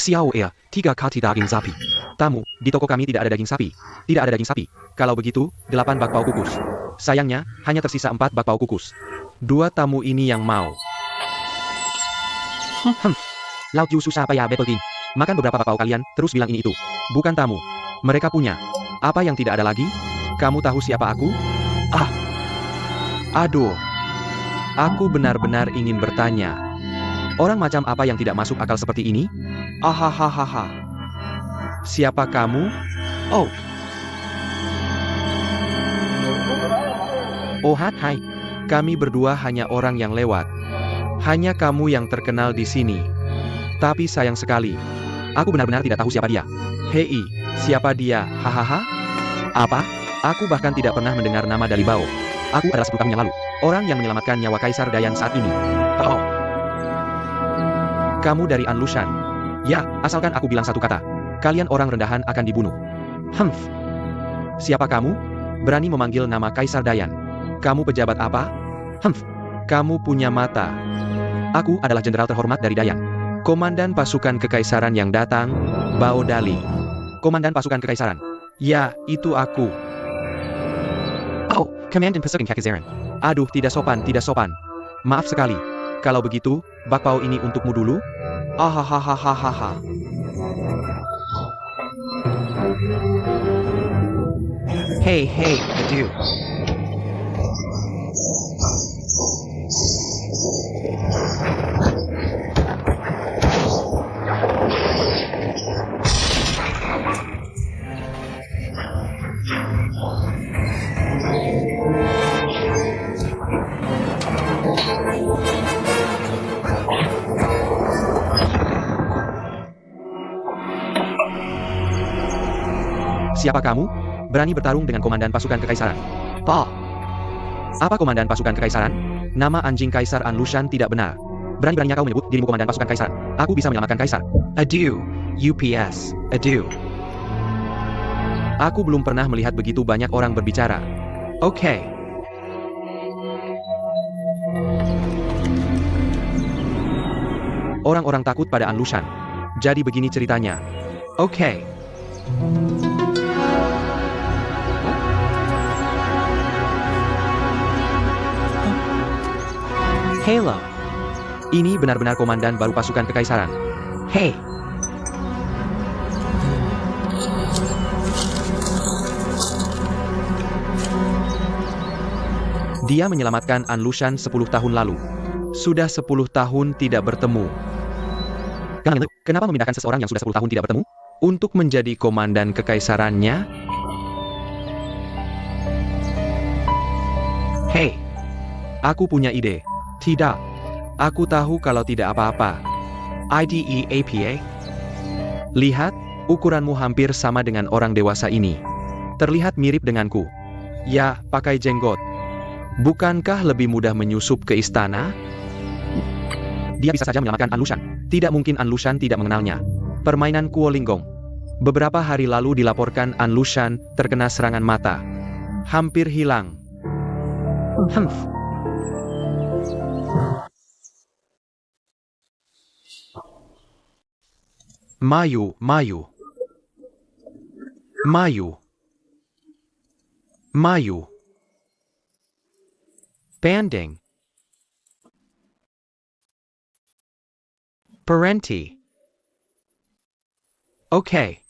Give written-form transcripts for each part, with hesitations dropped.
Xiao Ea, 3 kati daging sapi. Tamu, di toko kami tidak ada daging sapi. Tidak ada daging sapi. Kalau begitu, 8 bakpao kukus. Sayangnya, hanya tersisa 4 bakpao kukus. 2 tamu ini yang mau. Laut Yu susah payah Beppel King. Makan beberapa bakpao kalian, terus bilang ini itu. Bukan tamu. Mereka punya. Apa yang tidak ada lagi? Kamu tahu siapa aku? Ah. Aduh. Aku benar-benar ingin bertanya. Orang macam apa yang tidak masuk akal seperti ini? Ahahaha. Siapa kamu? Oh. Oh hai. Kami berdua hanya orang yang lewat. Hanya kamu yang terkenal di sini. Tapi sayang sekali. Aku benar-benar tidak tahu siapa dia. Hei, siapa dia? Hahaha. Apa? Aku bahkan tidak pernah mendengar nama dari Bao. Aku adalah 10 tahun yang lalu. Orang yang menyelamatkan nyawa Kaisar Dayan saat ini. Oh. Kamu dari An Lushan? Ya, asalkan aku bilang satu kata. Kalian orang rendahan akan dibunuh. Siapa kamu? Berani memanggil nama Kaisar Dayan. Kamu pejabat apa? Kamu punya mata. Aku adalah jenderal terhormat dari Dayan. Komandan pasukan kekaisaran yang datang, Bao Dali. Komandan pasukan kekaisaran. Ya, itu aku. Oh, Komandan pasukan kekaisaran. Aduh, tidak sopan, tidak sopan. Maaf sekali. Kalau begitu, bakpao ini untukmu dulu. Ahahaha. Hey, aduh. Siapa kamu? Berani bertarung dengan komandan pasukan kekaisaran. Apa komandan pasukan kekaisaran? Nama anjing Kaisar An Lushan tidak benar. Berani-beraninya kau menyebut dirimu komandan pasukan kekaisaran. Aku bisa menyelamatkan Kaisar. Aduh, UPS. Aduh. Aku belum pernah melihat begitu banyak orang berbicara. Oke. Orang-orang takut pada An Lushan. Jadi begini ceritanya. Oke. Hello. Ini benar-benar komandan baru pasukan kekaisaran. Hey. Dia menyelamatkan An Lushan 10 tahun lalu. Sudah 10 tahun tidak bertemu. Kenapa memindahkan seseorang yang sudah 10 tahun tidak bertemu? Untuk menjadi komandan kekaisarannya? Hey. Aku punya ide. Tidak. Aku tahu kalau tidak apa-apa. IDEAPA? Lihat, ukuranmu hampir sama dengan orang dewasa ini. Terlihat mirip denganku. Ya, pakai jenggot. Bukankah lebih mudah menyusup ke istana? Dia bisa saja menyelamatkan An Lushan. Tidak mungkin An Lushan tidak mengenalnya. Permainan Kuo Linggong. Beberapa hari lalu dilaporkan An Lushan terkena serangan mata. Hampir hilang. Mayu. Banding. Parenti. Oke.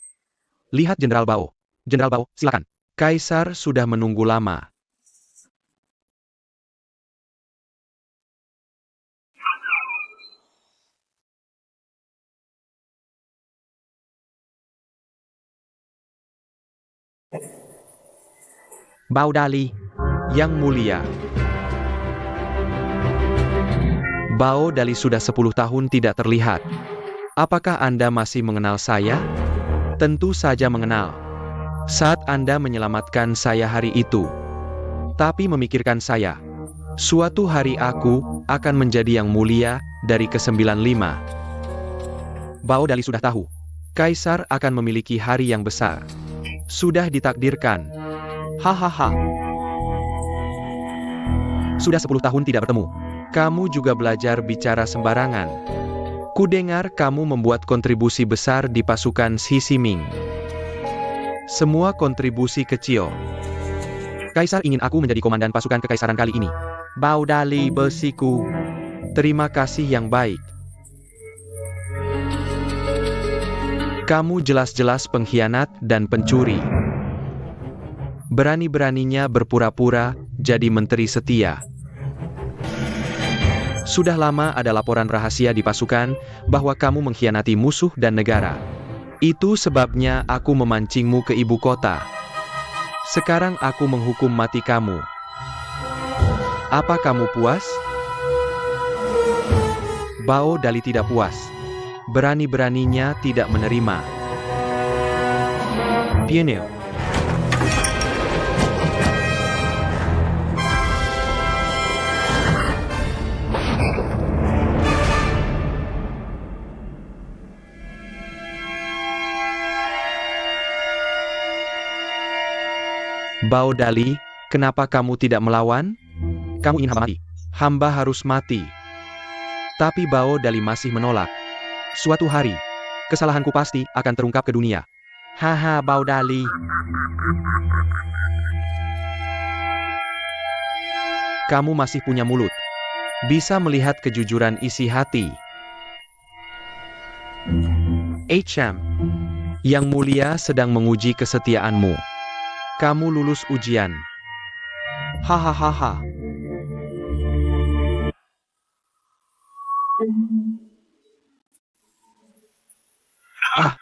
Lihat Jenderal Bao. Jenderal Bao, silakan. Kaisar sudah menunggu lama. Bao Dali, yang mulia. Bao Dali sudah 10 tahun tidak terlihat. Apakah Anda masih mengenal saya? Tentu saja mengenal. Saat Anda menyelamatkan saya hari itu. Tapi memikirkan saya. Suatu hari aku akan menjadi yang mulia dari ke-95. Bao Dali sudah tahu. Kaisar akan memiliki hari yang besar. Sudah ditakdirkan. Hahaha. Sudah 10 tahun tidak bertemu. Kamu juga belajar bicara sembarangan. Kudengar kamu membuat kontribusi besar di pasukan Sisi Ming. Semua kontribusi kecil. Kaisar ingin aku menjadi komandan pasukan kekaisaran kali ini. Bao Dali bersiku. Terima kasih yang baik. Kamu jelas-jelas pengkhianat dan pencuri. Berani-beraninya berpura-pura jadi menteri setia. Sudah lama ada laporan rahasia di pasukan bahwa kamu mengkhianati musuh dan negara. Itu sebabnya aku memancingmu ke ibu kota. Sekarang aku menghukum mati kamu. Apa kamu puas? Bao Dali tidak puas. Berani-beraninya tidak menerima. Pienil. Bao Dali, kenapa kamu tidak melawan? Kamu ingin hamba mati. Hamba harus mati. Tapi Bao Dali masih menolak. Suatu hari, kesalahanku pasti akan terungkap ke dunia. Haha, Bao Dali. Kamu masih punya mulut. Bisa melihat kejujuran isi hati. HM. Yang mulia sedang menguji kesetiaanmu. Kamu lulus ujian. Hahaha. Ah,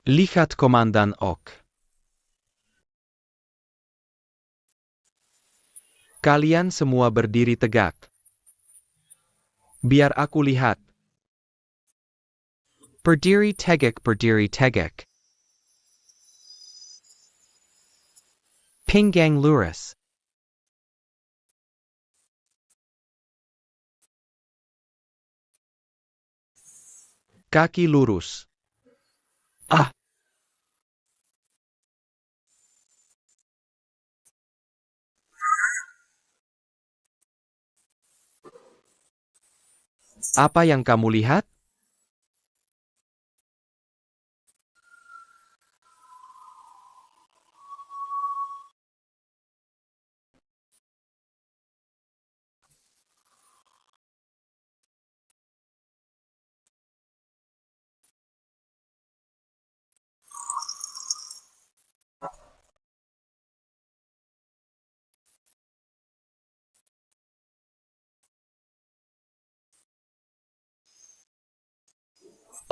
Lihat Komandan Ok. Kalian semua berdiri tegak. Biar aku lihat. Berdiri tegak, berdiri tegak. Pinggang lurus. Kaki lurus. Ah. Apa yang kamu lihat?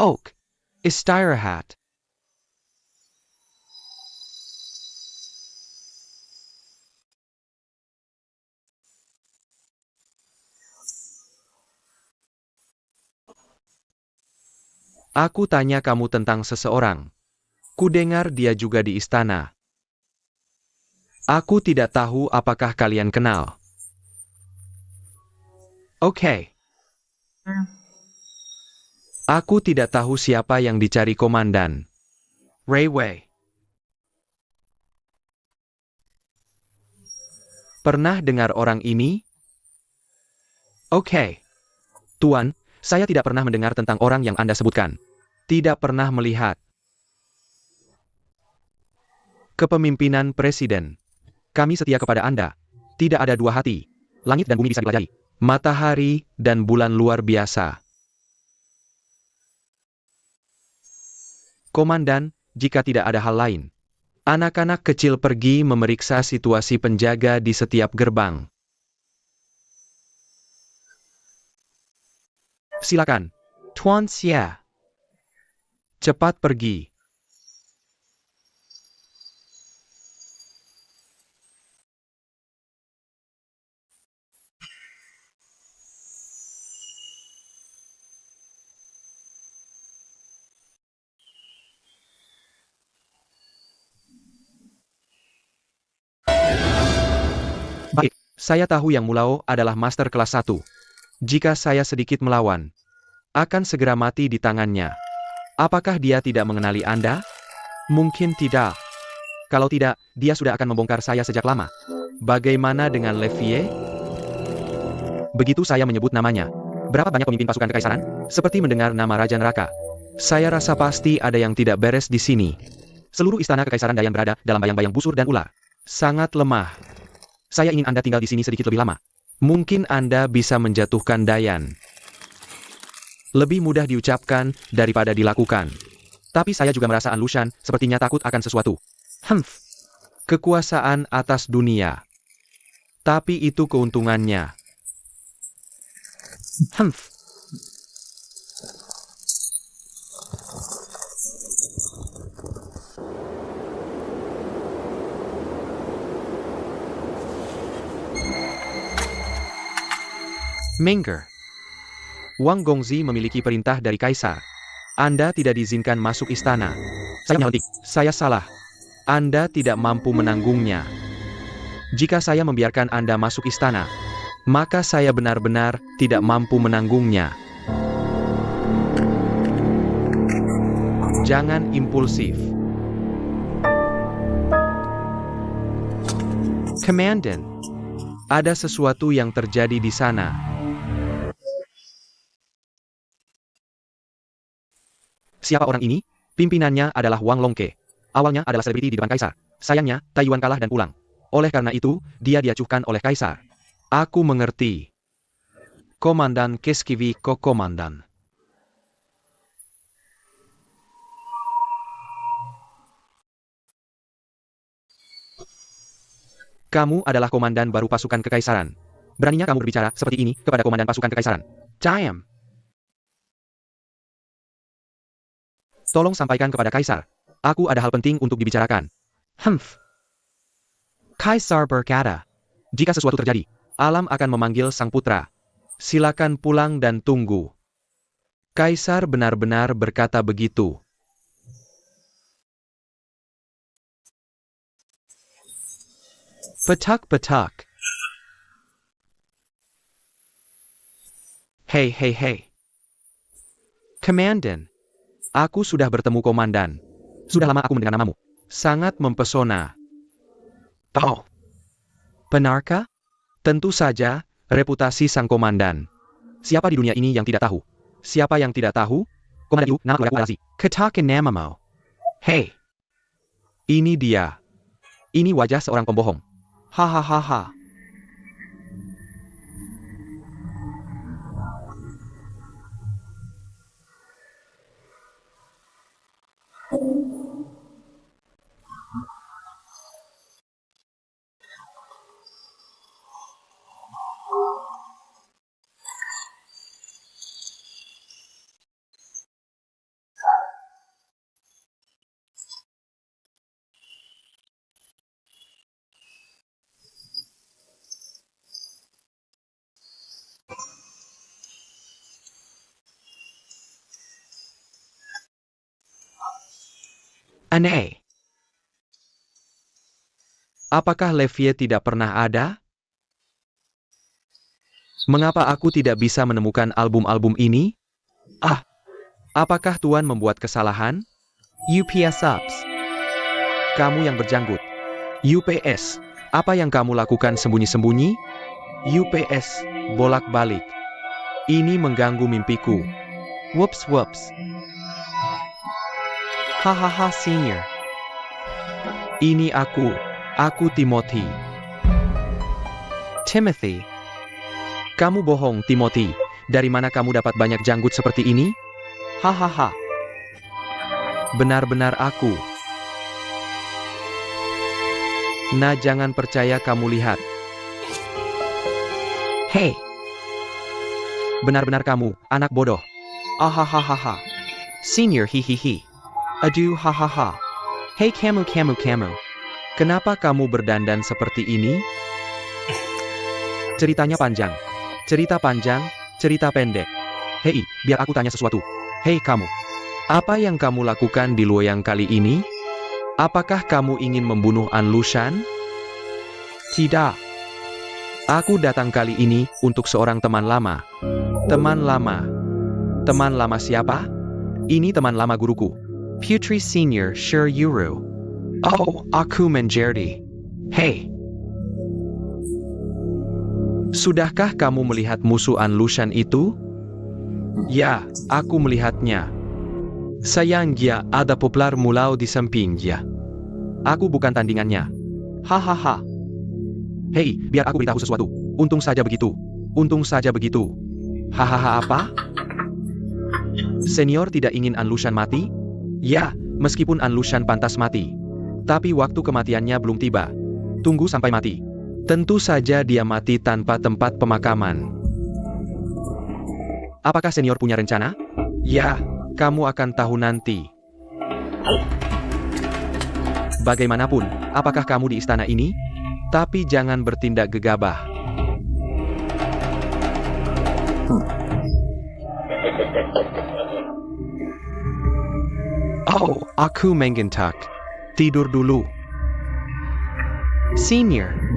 Ok. Istirahat. Aku tanya kamu tentang seseorang. Kudengar dia juga di istana. Aku tidak tahu apakah kalian kenal. Oke. Aku tidak tahu siapa yang dicari komandan. Ray Wei. Pernah dengar orang ini? Oke. Tuan, saya tidak pernah mendengar tentang orang yang Anda sebutkan. Tidak pernah melihat. Kepemimpinan Presiden. Kami setia kepada Anda. Tidak ada dua hati. Langit dan bumi bisa dipelajari. Matahari dan bulan luar biasa. Komandan, jika tidak ada hal lain. Anak-anak kecil pergi memeriksa situasi penjaga di setiap gerbang. Silakan. Tuan Xia. Cepat pergi. Baik, saya tahu Yang Mulao adalah master kelas 1. Jika saya sedikit melawan, akan segera mati di tangannya. Apakah dia tidak mengenali Anda? Mungkin tidak. Kalau tidak, dia sudah akan membongkar saya sejak lama. Bagaimana dengan Levier? Begitu saya menyebut namanya, berapa banyak pemimpin pasukan kekaisaran? Seperti mendengar nama Raja Neraka. Saya rasa pasti ada yang tidak beres di sini. Seluruh istana kekaisaran Dayan berada dalam bayang-bayang busur dan ular. Sangat lemah. Saya ingin Anda tinggal di sini sedikit lebih lama. Mungkin Anda bisa menjatuhkan Dayan. Lebih mudah diucapkan daripada dilakukan. Tapi saya juga merasa An Lushan sepertinya takut akan sesuatu. Kekuasaan atas dunia. Tapi itu keuntungannya. Menger. Wang Gongzi memiliki perintah dari Kaisar. Anda tidak diizinkan masuk istana. Saya menyeletik. Saya salah. Anda tidak mampu menanggungnya. Jika saya membiarkan Anda masuk istana, maka saya benar-benar tidak mampu menanggungnya. Jangan impulsif. Komandan, ada sesuatu yang terjadi di sana. Siapa orang ini? Pimpinannya adalah Wang Longke. Awalnya adalah selebriti di depan Kaisar. Sayangnya, Taiyuan kalah dan pulang. Oleh karena itu, dia diacuhkan oleh Kaisar. Aku mengerti. Komandan Keskivi Komandan. Kamu adalah komandan baru pasukan kekaisaran. Beraninya kamu berbicara seperti ini kepada komandan pasukan kekaisaran. Cayam. Tolong sampaikan kepada Kaisar. Aku ada hal penting untuk dibicarakan. Kaisar berkata, jika sesuatu terjadi, alam akan memanggil sang putra. Silakan pulang dan tunggu. Kaisar benar-benar berkata begitu. Petak-petak. Hei. Komandan. Aku sudah bertemu komandan. Sudah lama aku mendengar namamu. Sangat mempesona. Oh. Benarkah? Tentu saja, reputasi sang komandan. Siapa di dunia ini yang tidak tahu? Siapa yang tidak tahu? Komandan Yu, nama keluargaku Alasi. Katakan namamu. Hei. Ini dia. Ini wajah seorang pembohong. Hahaha. Aneh. Apakah Levier tidak pernah ada? Mengapa aku tidak bisa menemukan album-album ini? Apakah Tuan membuat kesalahan? UPS Ups. Kamu yang berjanggut. UPS, apa yang kamu lakukan sembunyi-sembunyi? UPS, bolak-balik. Ini mengganggu mimpiku. Whoops. Hahaha senior. Ini aku Timothy. Timothy. Kamu bohong, Timothy. Dari mana kamu dapat banyak janggut seperti ini? Hahaha. Benar-benar aku. Nah, jangan percaya kamu lihat. Hei. Benar-benar kamu, anak bodoh. Ahahaha. Senior hihihi. Aduh hahaha. Hei kamu. Kenapa kamu berdandan seperti ini? Ceritanya panjang. Cerita panjang, cerita pendek. Hei, biar aku tanya sesuatu. Hei kamu. Apa yang kamu lakukan di Luoyang kali ini? Apakah kamu ingin membunuh An Lushan? Tidak. Aku datang kali ini untuk seorang teman lama. Teman lama. Teman lama siapa? Ini teman lama guruku. Putri Senior Shiryuru. Oh, aku menjadi. Hei. Sudahkah kamu melihat musuh Anlushan itu? Ya, aku melihatnya. Sayangnya ada popular mulau di sampingnya. Aku bukan tandingannya. Hahaha. Hei, biar aku beritahu sesuatu. Untung saja begitu. Untung saja begitu. Hahaha apa? Senior tidak ingin Anlushan mati? Ya, meskipun Anlushan pantas mati. Tapi waktu kematiannya belum tiba. Tunggu sampai mati. Tentu saja dia mati tanpa tempat pemakaman. Apakah senior punya rencana? Ya, kamu akan tahu nanti. Bagaimanapun, apakah kamu di istana ini? Tapi jangan bertindak gegabah. Oh, aku mengentak. Tidur dulu. Senior.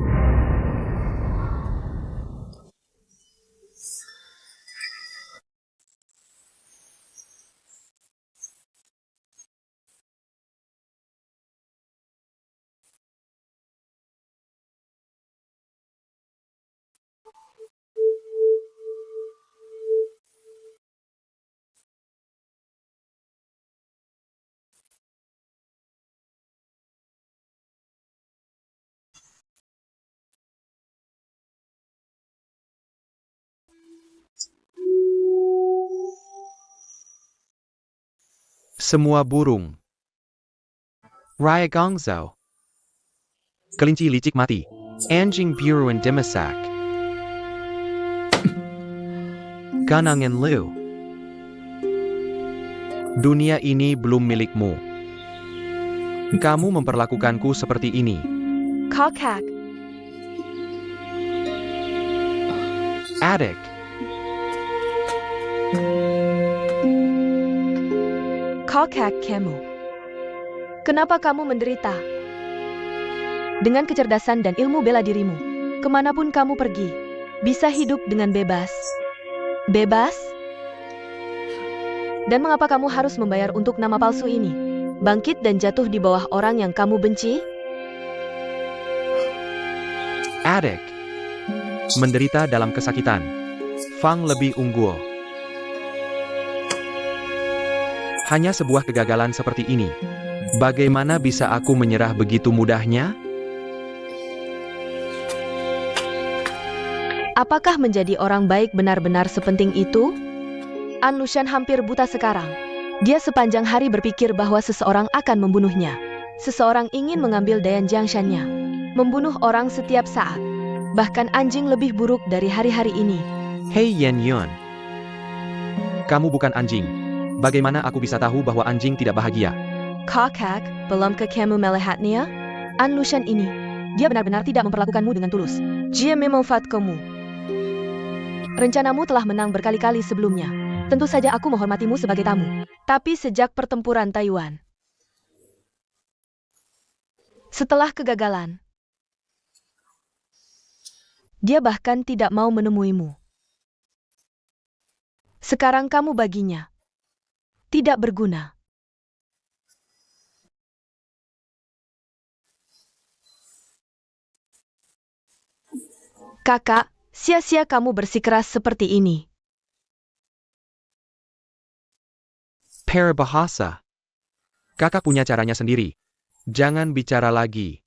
Semua burung. Raya Gongzhou. Kelinci licik mati. Anjing biruan dimasak. Ganangan Liu. Dunia ini belum milikmu. Kamu memperlakukanku seperti ini. Kakak. Adik. Kakak kamu. Kenapa kamu menderita? Dengan kecerdasan dan ilmu bela dirimu, kemanapun kamu pergi, bisa hidup dengan bebas. Bebas? Dan mengapa kamu harus membayar untuk nama palsu ini? Bangkit dan jatuh di bawah orang yang kamu benci? Adik. Menderita dalam kesakitan. Fang lebih unggul. Hanya sebuah kegagalan seperti ini. Bagaimana bisa aku menyerah begitu mudahnya? Apakah menjadi orang baik benar-benar sepenting itu? Anlushan hampir buta sekarang. Dia sepanjang hari berpikir bahwa seseorang akan membunuhnya. Seseorang ingin mengambil Dayan Jiangshannya. Membunuh orang setiap saat. Bahkan anjing lebih buruk dari hari-hari ini. Hei Yan Yun. Kamu bukan anjing. Bagaimana aku bisa tahu bahwa anjing tidak bahagia? Kakak, belumkah kamu melihatnya? Anlushan ini, dia benar-benar tidak memperlakukanmu dengan tulus. Dia memanfaatkanmu. Rencanamu telah menang berkali-kali sebelumnya. Tentu saja aku menghormatimu sebagai tamu. Tapi sejak pertempuran Taiwan, setelah kegagalan, dia bahkan tidak mau menemuimu. Sekarang kamu baginya tidak berguna. Kakak, sia-sia kamu bersikeras seperti ini. Peribahasa. Kakak punya caranya sendiri. Jangan bicara lagi.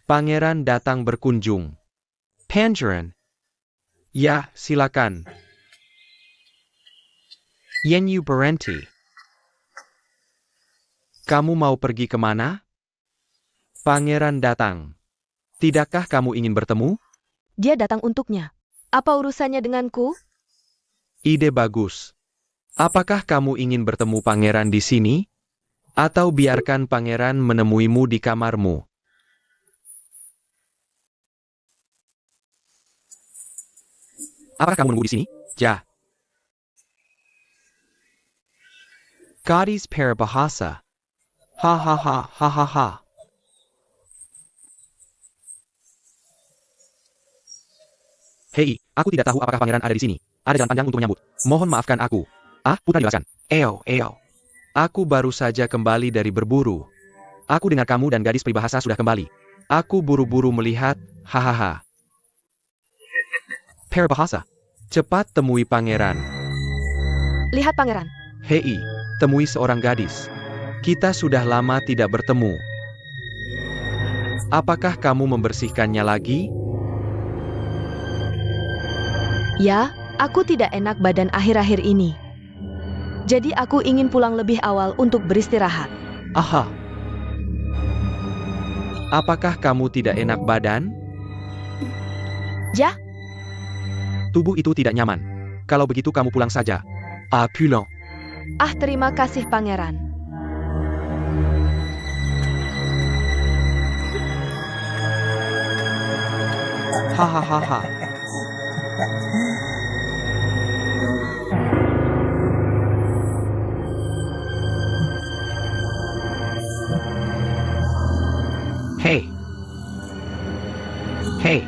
Pangeran datang berkunjung. Pangeran. Ya, silakan. Yenyu berhenti. Kamu mau pergi kemana? Pangeran datang. Tidakkah kamu ingin bertemu? Dia datang untuknya. Apa urusannya denganku? Ide bagus. Apakah kamu ingin bertemu pangeran di sini? Atau biarkan pangeran menemuimu di kamarmu? Apakah kamu menunggu di sini? Ja. Gadis peribahasa. Hahaha, hahaha. Hei, aku tidak tahu apakah pangeran ada di sini. Ada jalan panjang untuk menyambut. Mohon maafkan aku. Ah, putra jelaskan. Eo. Aku baru saja kembali dari berburu. Aku dengar kamu dan gadis peribahasa sudah kembali. Aku buru-buru melihat, hahaha. Peribahasa. Cepat temui pangeran. Lihat pangeran. Hei, temui seorang gadis. Kita sudah lama tidak bertemu. Apakah kamu membersihkannya lagi? Ya, aku tidak enak badan akhir-akhir ini. Jadi aku ingin pulang lebih awal untuk beristirahat. Aha. Apakah kamu tidak enak badan? Ya, Tubuh itu tidak nyaman. Kalau begitu kamu pulang saja. Ah, pulang. terima kasih pangeran. Hahaha. Hei. Hei.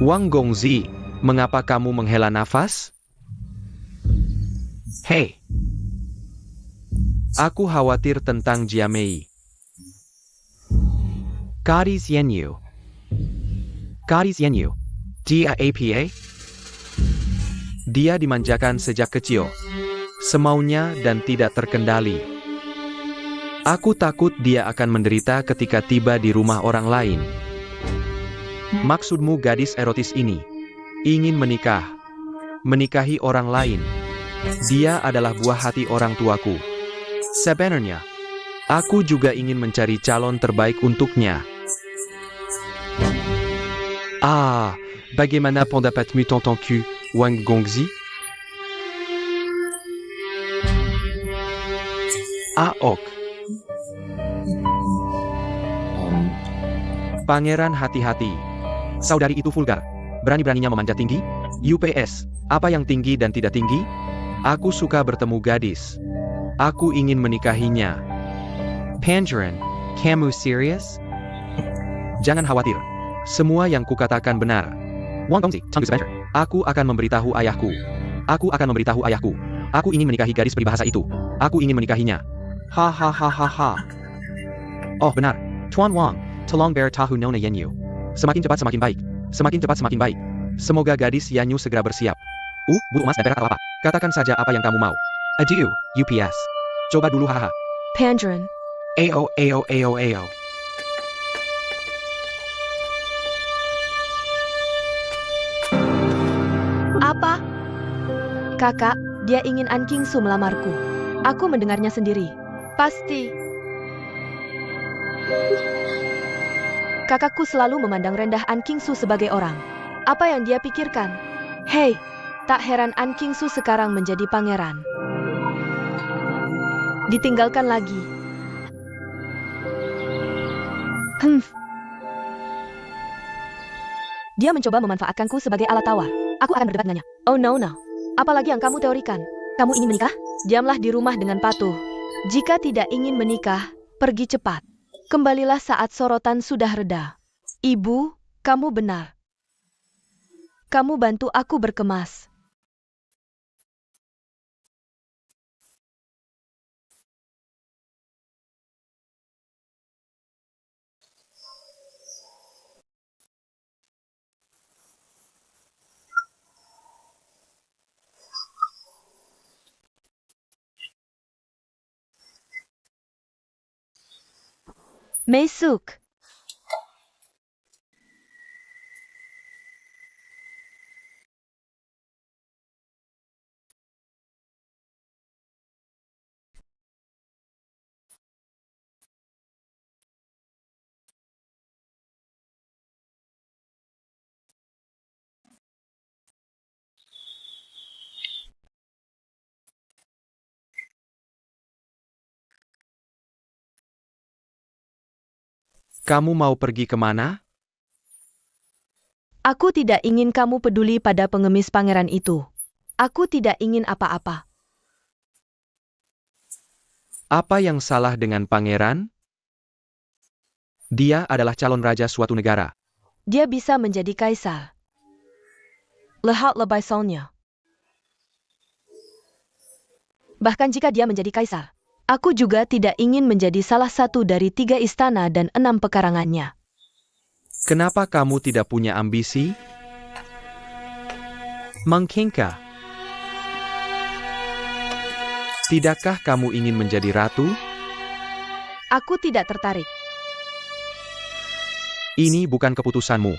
Wang Gongzi, mengapa kamu menghela nafas? Hei. Aku khawatir tentang Jiamei. Kari Xianyu. Dia apa? Dia dimanjakan sejak kecil. Semaunya dan tidak terkendali. Aku takut dia akan menderita ketika tiba di rumah orang lain. Maksudmu gadis erotis ini? Ingin menikah? Menikahi orang lain? Dia adalah buah hati orang tuaku. Sebenarnya, aku juga ingin mencari calon terbaik untuknya. Ah, bagaimana pendapatmu tentang Wang Gongzi? Ok. Pangeran hati-hati. Saudari itu vulgar. Berani-beraninya memanjat tinggi? UPS, apa yang tinggi dan tidak tinggi? Aku suka bertemu gadis. Aku ingin menikahinya. Pangeran, kamu serius? Jangan khawatir. Semua yang kukatakan benar. Wang Gongzi, aku akan memberitahu ayahku. Aku ingin menikahi gadis peribahasa itu. Aku ingin menikahinya. Hahaha. Oh benar. Tuan Wang, tolong beritahu Nona Yanyu. Semakin cepat semakin baik. Semakin cepat semakin baik. Semoga gadis Yanyu segera bersiap. Bulu emas dan perak kelapa. Katakan saja apa yang kamu mau. Adieu, UPS. Coba dulu haha. Pangeran, Ao. apa? Kakak, dia ingin An Qingsu melamarku. Aku mendengarnya sendiri. Pasti. Kakakku selalu memandang rendah An Qingsu sebagai orang. Apa yang dia pikirkan? Hei, tak heran An Qingsu sekarang menjadi pangeran. Ditinggalkan lagi. Dia mencoba memanfaatkanku sebagai alat tawar. Aku akan berdebat dengannya. Oh no. Apalagi yang kamu teorikan? Kamu ingin menikah? Diamlah di rumah dengan patuh. Jika tidak ingin menikah, pergi cepat. Kembalilah saat sorotan sudah reda. Ibu, kamu benar. Kamu bantu aku berkemas. Meisuk. Kamu mau pergi kemana? Aku tidak ingin kamu peduli pada pengemis pangeran itu. Aku tidak ingin apa-apa. Apa yang salah dengan pangeran? Dia adalah calon raja suatu negara. dia bisa menjadi kaisar. Lihatlah Baisalnya. Bahkan jika dia menjadi kaisar, aku juga tidak ingin menjadi salah satu dari 3 istana dan 6 pekarangannya. Kenapa kamu tidak punya ambisi? Mangkingka? Tidakkah kamu ingin menjadi ratu? Aku tidak tertarik. Ini bukan keputusanmu.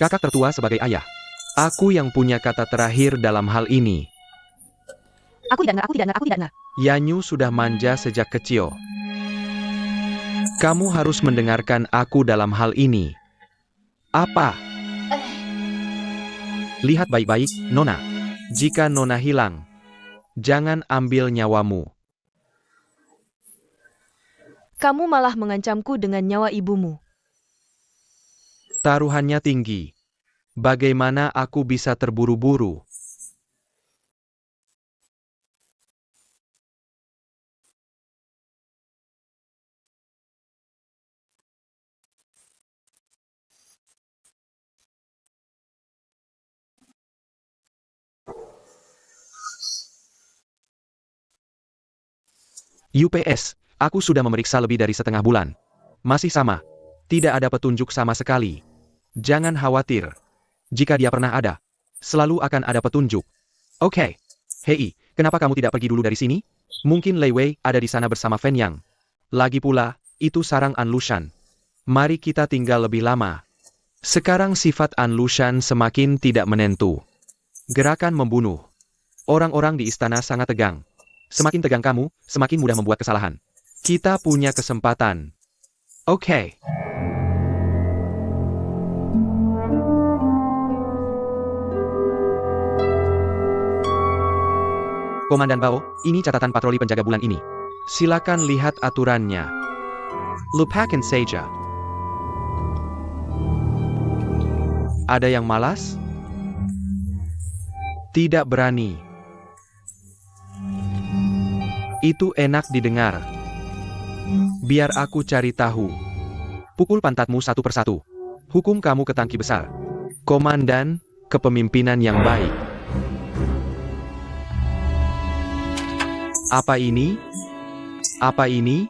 Kakak tertua sebagai ayah. Aku yang punya kata terakhir dalam hal ini. Aku tidak dengar. Yanyu sudah manja sejak kecil. Kamu harus mendengarkan aku dalam hal ini. Apa? Lihat baik-baik, Nona. Jika Nona hilang, jangan ambil nyawamu. Kamu malah mengancamku dengan nyawa ibumu. Taruhannya tinggi. Bagaimana aku bisa terburu-buru? UPS, aku sudah memeriksa lebih dari setengah bulan. Masih sama. Tidak ada petunjuk sama sekali. Jangan khawatir. Jika dia pernah ada, selalu akan ada petunjuk. Oke. Hei, kenapa kamu tidak pergi dulu dari sini? Mungkin Lei Wei ada di sana bersama Fen Yang. Lagi pula, itu sarang An Lushan. Mari kita tinggal lebih lama. Sekarang sifat An Lushan semakin tidak menentu. Gerakan membunuh. Orang-orang di istana sangat tegang. Semakin tegang kamu, semakin mudah membuat kesalahan. Kita punya kesempatan. Oke. Komandan Bao, ini catatan patroli penjaga bulan ini. Silakan lihat aturannya. Lupakan saja. Ada yang malas? Tidak berani. Itu enak didengar. Biar aku cari tahu. Pukul pantatmu satu persatu. Hukum kamu ke tangki besar. Komandan, kepemimpinan yang baik. Apa ini? Apa ini?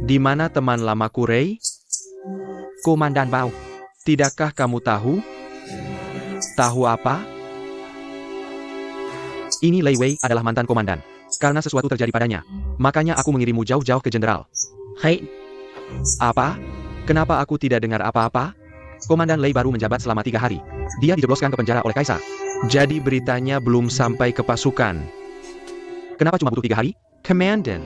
Di mana teman lamaku Rei? Komandan Bao, tidakkah kamu tahu? Tahu apa? Ini Lei Wei adalah mantan komandan. Karena sesuatu terjadi padanya, makanya aku mengirimmu jauh-jauh ke jenderal. Hei. Apa? Kenapa aku tidak dengar apa-apa? Komandan Lei baru menjabat selama 3 hari. Dia dijebloskan ke penjara oleh kaisar. Jadi beritanya belum sampai ke pasukan. Kenapa cuma butuh 3 hari? Komandan.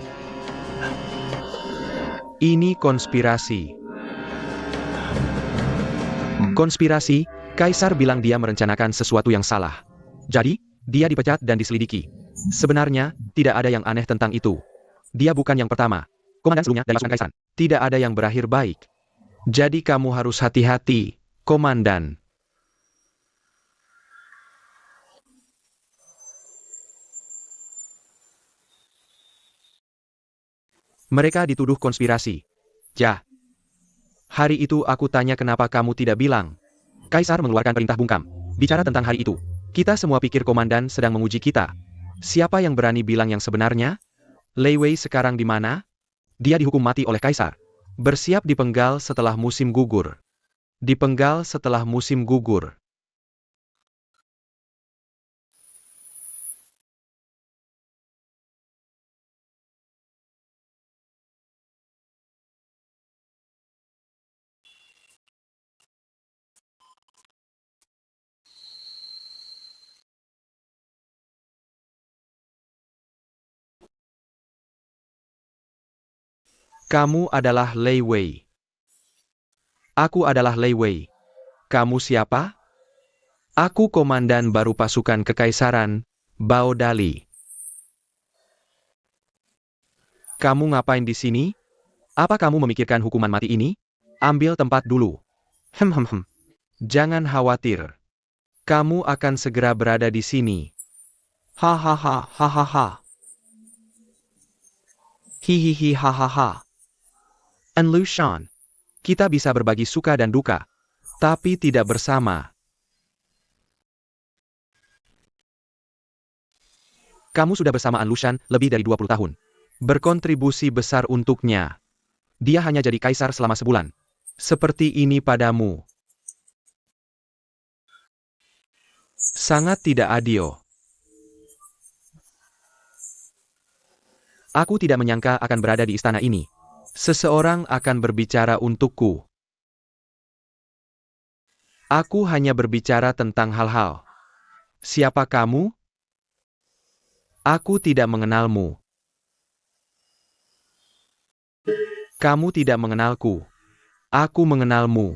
Ini konspirasi. Konspirasi, kaisar bilang dia merencanakan sesuatu yang salah. Jadi, dia dipecat dan diselidiki. Sebenarnya, tidak ada yang aneh tentang itu. Dia bukan yang pertama. Komandan sebelumnya dari pasukan kaisar. Tidak ada yang berakhir baik. Jadi kamu harus hati-hati, Komandan. Mereka dituduh konspirasi. Ja. Hari itu aku tanya kenapa kamu tidak bilang. Kaisar mengeluarkan perintah bungkam. Bicara tentang hari itu. Kita semua pikir komandan sedang menguji kita. Siapa yang berani bilang yang sebenarnya? Lei Wei sekarang di mana? Dia dihukum mati oleh kaisar. Bersiap dipenggal setelah musim gugur. Dipenggal setelah musim gugur. Kamu adalah Lei Wei. Aku adalah Lei Wei. Kamu siapa? Aku komandan baru pasukan kekaisaran, Bao Dali. Kamu ngapain di sini? Apa kamu memikirkan hukuman mati ini? Ambil tempat dulu. Jangan khawatir. Kamu akan segera berada di sini. Hahaha, hahaha. Hihihi, hahaha. An Lushan. Kita bisa berbagi suka dan duka, tapi tidak bersama. Kamu sudah bersama An Lushan lebih dari 20 tahun. Berkontribusi besar untuknya. Dia hanya jadi kaisar selama sebulan. Seperti ini padamu. Sangat tidak adil. Aku tidak menyangka akan berada di istana ini. Seseorang akan berbicara untukku. Aku hanya berbicara tentang hal-hal. Siapa kamu? Aku tidak mengenalmu. Kamu tidak mengenalku. Aku mengenalmu.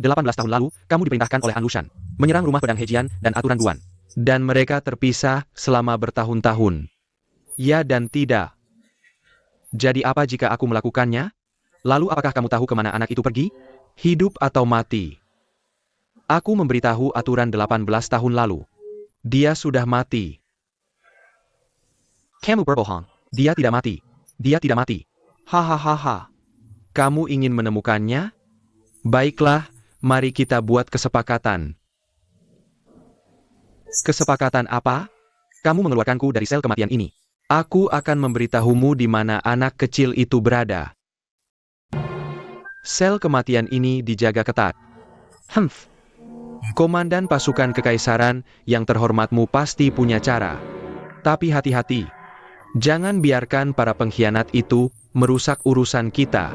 18 tahun lalu, kamu diperintahkan oleh An Lushan menyerang rumah pedang Hejian dan aturan Duan. Dan mereka terpisah selama bertahun-tahun. Ya dan tidak. Jadi apa jika aku melakukannya? Lalu apakah kamu tahu kemana anak itu pergi? Hidup atau mati? Aku memberitahu aturan 18 tahun lalu. Dia sudah mati. Kamu berbohong. Dia tidak mati. Dia tidak mati. Hahaha. Kamu ingin menemukannya? Baiklah, mari kita buat kesepakatan. Kesepakatan apa? Kamu mengeluarkanku dari sel kematian ini. Aku akan memberitahumu di mana anak kecil itu berada. Sel kematian ini dijaga ketat. Komandan pasukan kekaisaran yang terhormatmu pasti punya cara. Tapi hati-hati. Jangan biarkan para pengkhianat itu merusak urusan kita.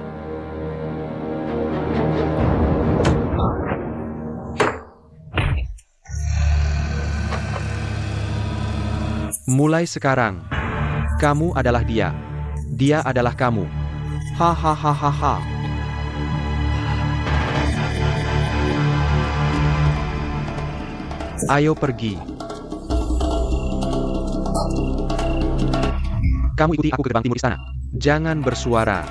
Mulai sekarang, kamu adalah dia. Dia adalah kamu. Hahaha. Ayo pergi. Kamu ikuti aku ke gerbang timur istana. Jangan bersuara.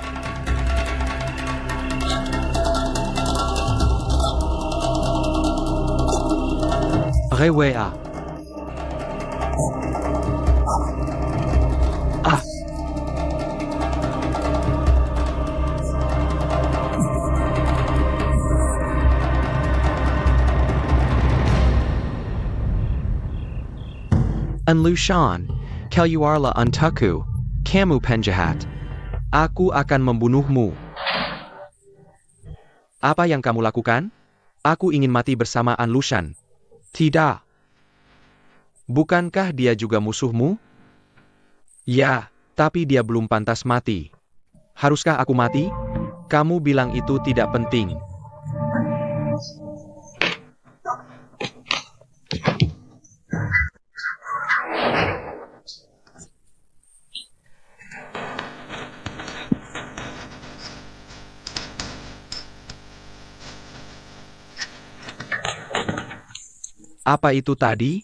Rewea. An Lushan, Kaluarla untukku, kamu penjahat. Aku akan membunuhmu. Apa yang kamu lakukan? Aku ingin mati bersama An Lushan. Tidak. Bukankah dia juga musuhmu? Ya, tapi dia belum pantas mati. Haruskah aku mati? Kamu bilang itu tidak penting. Apa itu tadi?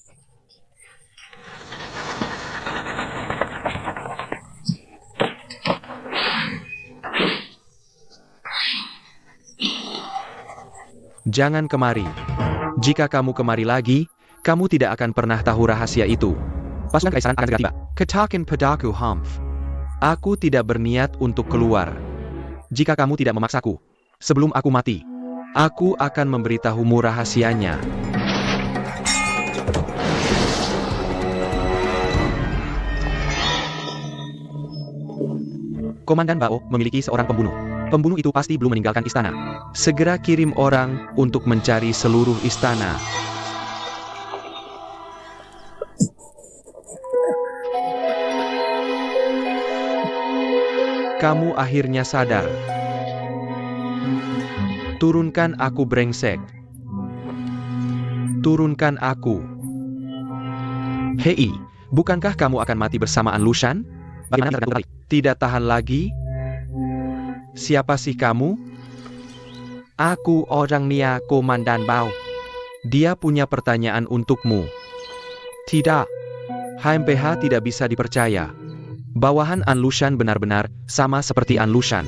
Jangan kemari. Jika kamu kemari lagi, kamu tidak akan pernah tahu rahasia itu. Pasukan kekaisaran akan segera tiba. Katakan padaku, Humph. Aku tidak berniat untuk keluar. Jika kamu tidak memaksaku, sebelum aku mati, aku akan memberitahumu rahasianya. Komandan Bao memiliki seorang pembunuh. Pembunuh itu pasti belum meninggalkan istana. Segera kirim orang untuk mencari seluruh istana. Kamu akhirnya sadar. Turunkan aku brengsek. Turunkan aku. Hei, bukankah kamu akan mati bersama An Lushan? Bagaimana tergantung tadi? Tidak tahan lagi? Siapa sih kamu? Aku orangnya Komandan Bao. Dia punya pertanyaan untukmu. Tidak. HMPH tidak bisa dipercaya. Bawahan An Lushan benar-benar sama seperti An Lushan.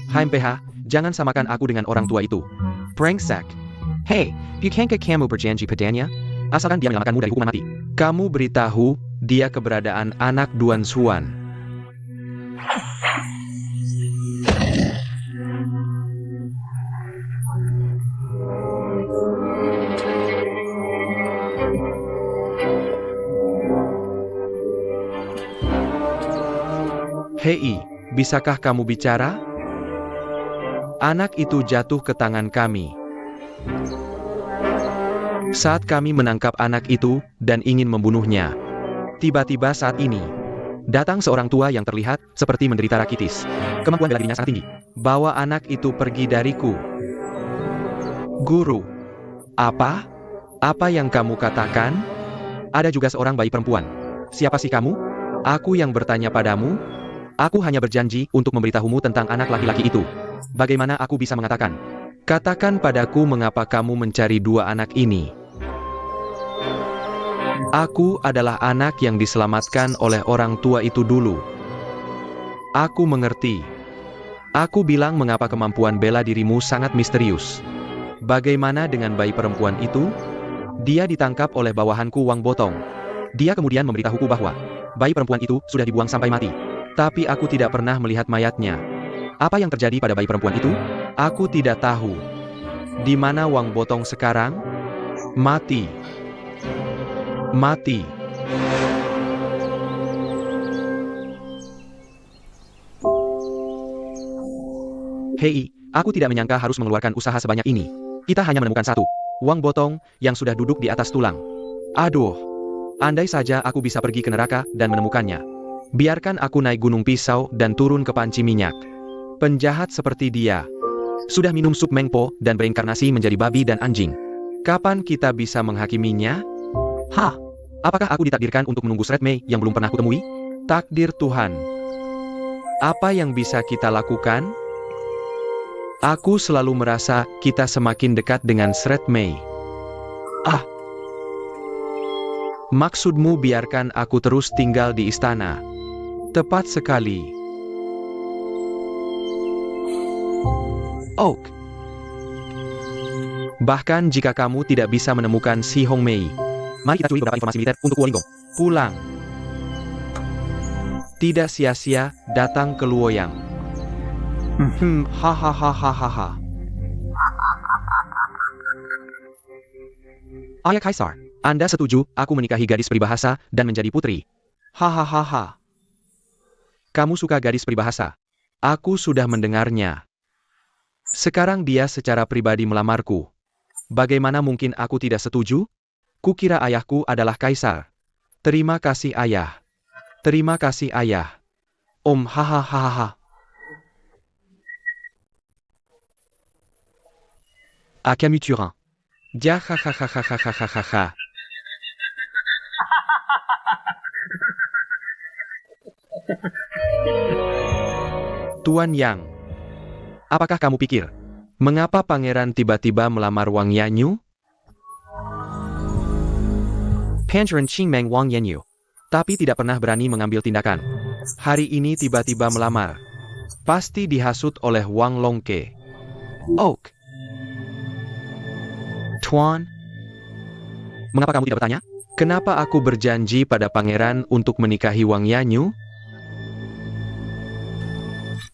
HMPH, jangan samakan aku dengan orang tua itu. Brengsek. Hei, bukankah kamu berjanji padanya? Asalkan dia menyelamatkanmu dari hukuman mati. Kamu beritahu dia keberadaan anak Duan Xuan. Hei, bisakah kamu bicara? Anak itu jatuh ke tangan kami. Saat kami menangkap anak itu dan ingin membunuhnya, tiba-tiba saat ini, datang seorang tua yang terlihat seperti menderita rakitis. Kemampuan bela dirinya sangat tinggi. Bawa anak itu pergi dariku. Guru. Apa? Apa yang kamu katakan? Ada juga seorang bayi perempuan. Siapa sih kamu? Aku yang bertanya padamu. Aku hanya berjanji untuk memberitahumu tentang anak laki-laki itu. Bagaimana aku bisa mengatakan? Katakan padaku mengapa kamu mencari dua anak ini. Aku adalah anak yang diselamatkan oleh orang tua itu dulu. Aku mengerti. Aku bilang mengapa kemampuan bela dirimu sangat misterius. Bagaimana dengan bayi perempuan itu? Dia ditangkap oleh bawahanku Wang Botong. Dia kemudian memberitahuku bahwa bayi perempuan itu sudah dibuang sampai mati. Tapi aku tidak pernah melihat mayatnya. Apa yang terjadi pada bayi perempuan itu? Aku tidak tahu. Di mana Wang Botong sekarang? Mati. Mati. Hei, aku tidak menyangka harus mengeluarkan usaha sebanyak ini. Kita hanya menemukan satu. Wang Botong, yang sudah duduk di atas tulang. Aduh. Andai saja aku bisa pergi ke neraka dan menemukannya. Biarkan aku naik gunung pisau dan turun ke panci minyak. Penjahat seperti dia. Sudah minum sup mengpo dan bereinkarnasi menjadi babi dan anjing. Kapan kita bisa menghakiminya? Hah? Apakah aku ditakdirkan untuk menunggu Shred Mei yang belum pernah kutemui? Takdir Tuhan. Apa yang bisa kita lakukan? Aku selalu merasa kita semakin dekat dengan Shred Mei. Ah. Maksudmu biarkan aku terus tinggal di istana. Tepat sekali. Oak. Bahkan jika kamu tidak bisa menemukan si Hong Mei, mari kita curi beberapa informasi militer untuk Luoyang. Pulang. Tidak sia-sia datang ke Luoyang. Hahaha. Ayah Kaisar, Anda setuju aku menikahi gadis peribahasa dan menjadi putri? Hahaha. Kamu suka gadis peribahasa? Aku sudah mendengarnya. Sekarang dia secara pribadi melamarku. Bagaimana mungkin aku tidak setuju? Kukira ayahku adalah kaisar. Terima kasih ayah. Terima kasih ayah. Om hahaha. Akamu Turin. Ja hahaha. Tuan Yang. Apakah kamu pikir? Mengapa pangeran tiba-tiba melamar Wang Yanyu? Pangeran Qingmeng Wang Yanyu. Tapi tidak pernah berani mengambil tindakan. Hari ini tiba-tiba melamar. Pasti dihasut oleh Wang Longke. Oak. Tuan. Mengapa kamu tidak bertanya? Kenapa aku berjanji pada pangeran untuk menikahi Wang Yanyu?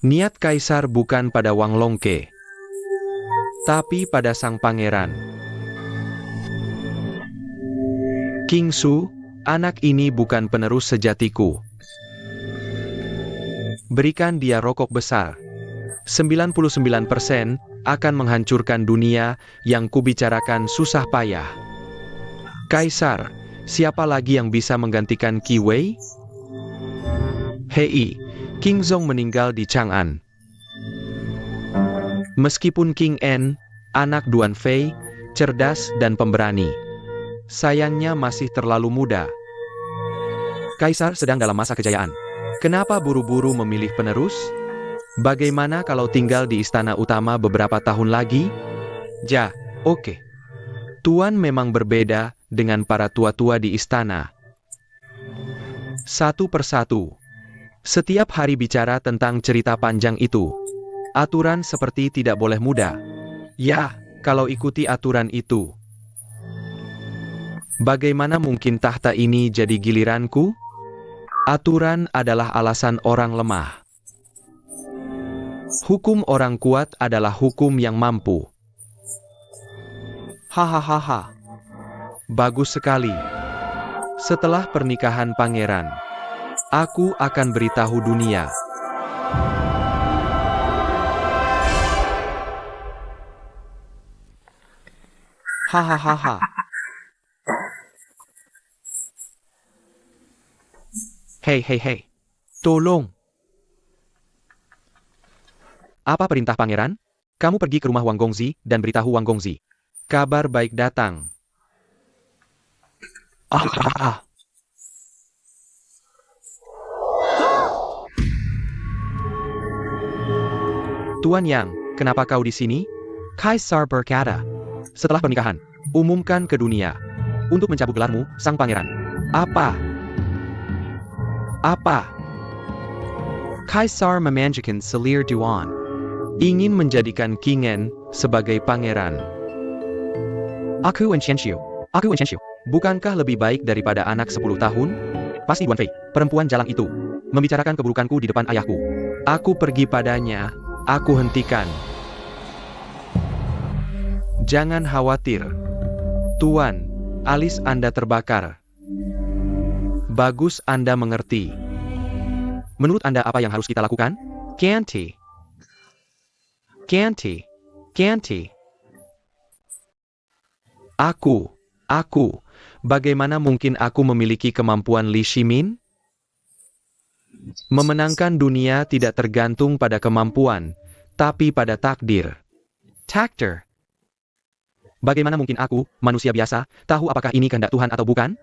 Niat kaisar bukan pada Wang Longke, tapi pada sang pangeran. King Su, anak ini bukan penerus sejatiku. Berikan dia rokok besar. 99% akan menghancurkan dunia yang kubicarakan susah payah. Kaisar, siapa lagi yang bisa menggantikan Qi Wei? Hei, King Zong meninggal di Chang'an. Meskipun King En, anak Duan Fei, cerdas dan pemberani, sayangnya masih terlalu muda. Kaisar sedang dalam masa kejayaan. Kenapa buru-buru memilih penerus? Bagaimana kalau tinggal di istana utama beberapa tahun lagi? Oke. Tuan memang berbeda dengan para tua-tua di istana. Satu persatu. Setiap hari bicara tentang cerita panjang itu. Aturan seperti tidak boleh muda. Ya, kalau ikuti aturan itu. Bagaimana mungkin tahta ini jadi giliranku? Aturan adalah alasan orang lemah. Hukum orang kuat adalah hukum yang mampu. Hahaha. Bagus sekali. Setelah pernikahan pangeran, aku akan beritahu dunia Hahaha. Hei, hei, hei. Tolong. Apa perintah pangeran? Kamu pergi ke rumah Wang Gongzi dan beritahu Wang Gongzi. Kabar baik datang. Ah. Tuan Yang, kenapa kau di sini? Kaisar berkata. Setelah pernikahan, umumkan ke dunia. Untuk mencabut gelarmu, sang pangeran. Apa? Apa? Kaisar memanjakan selir Duan. Ingin menjadikan Kingen sebagai pangeran. Aku Wen Qianxiu. Bukankah lebih baik daripada anak 10 tahun? Pasti Duan Fei, perempuan jalang itu, membicarakan keburukanku di depan ayahku. Aku pergi padanya, aku hentikan. Jangan khawatir. Tuan, alis Anda terbakar. Bagus Anda mengerti. Menurut Anda apa yang harus kita lakukan? Ganti. Aku. Bagaimana mungkin aku memiliki kemampuan Li Shimin? Memenangkan dunia tidak tergantung pada kemampuan, tapi pada takdir. Takdir. Bagaimana mungkin aku, manusia biasa, tahu apakah ini kehendak Tuhan atau bukan?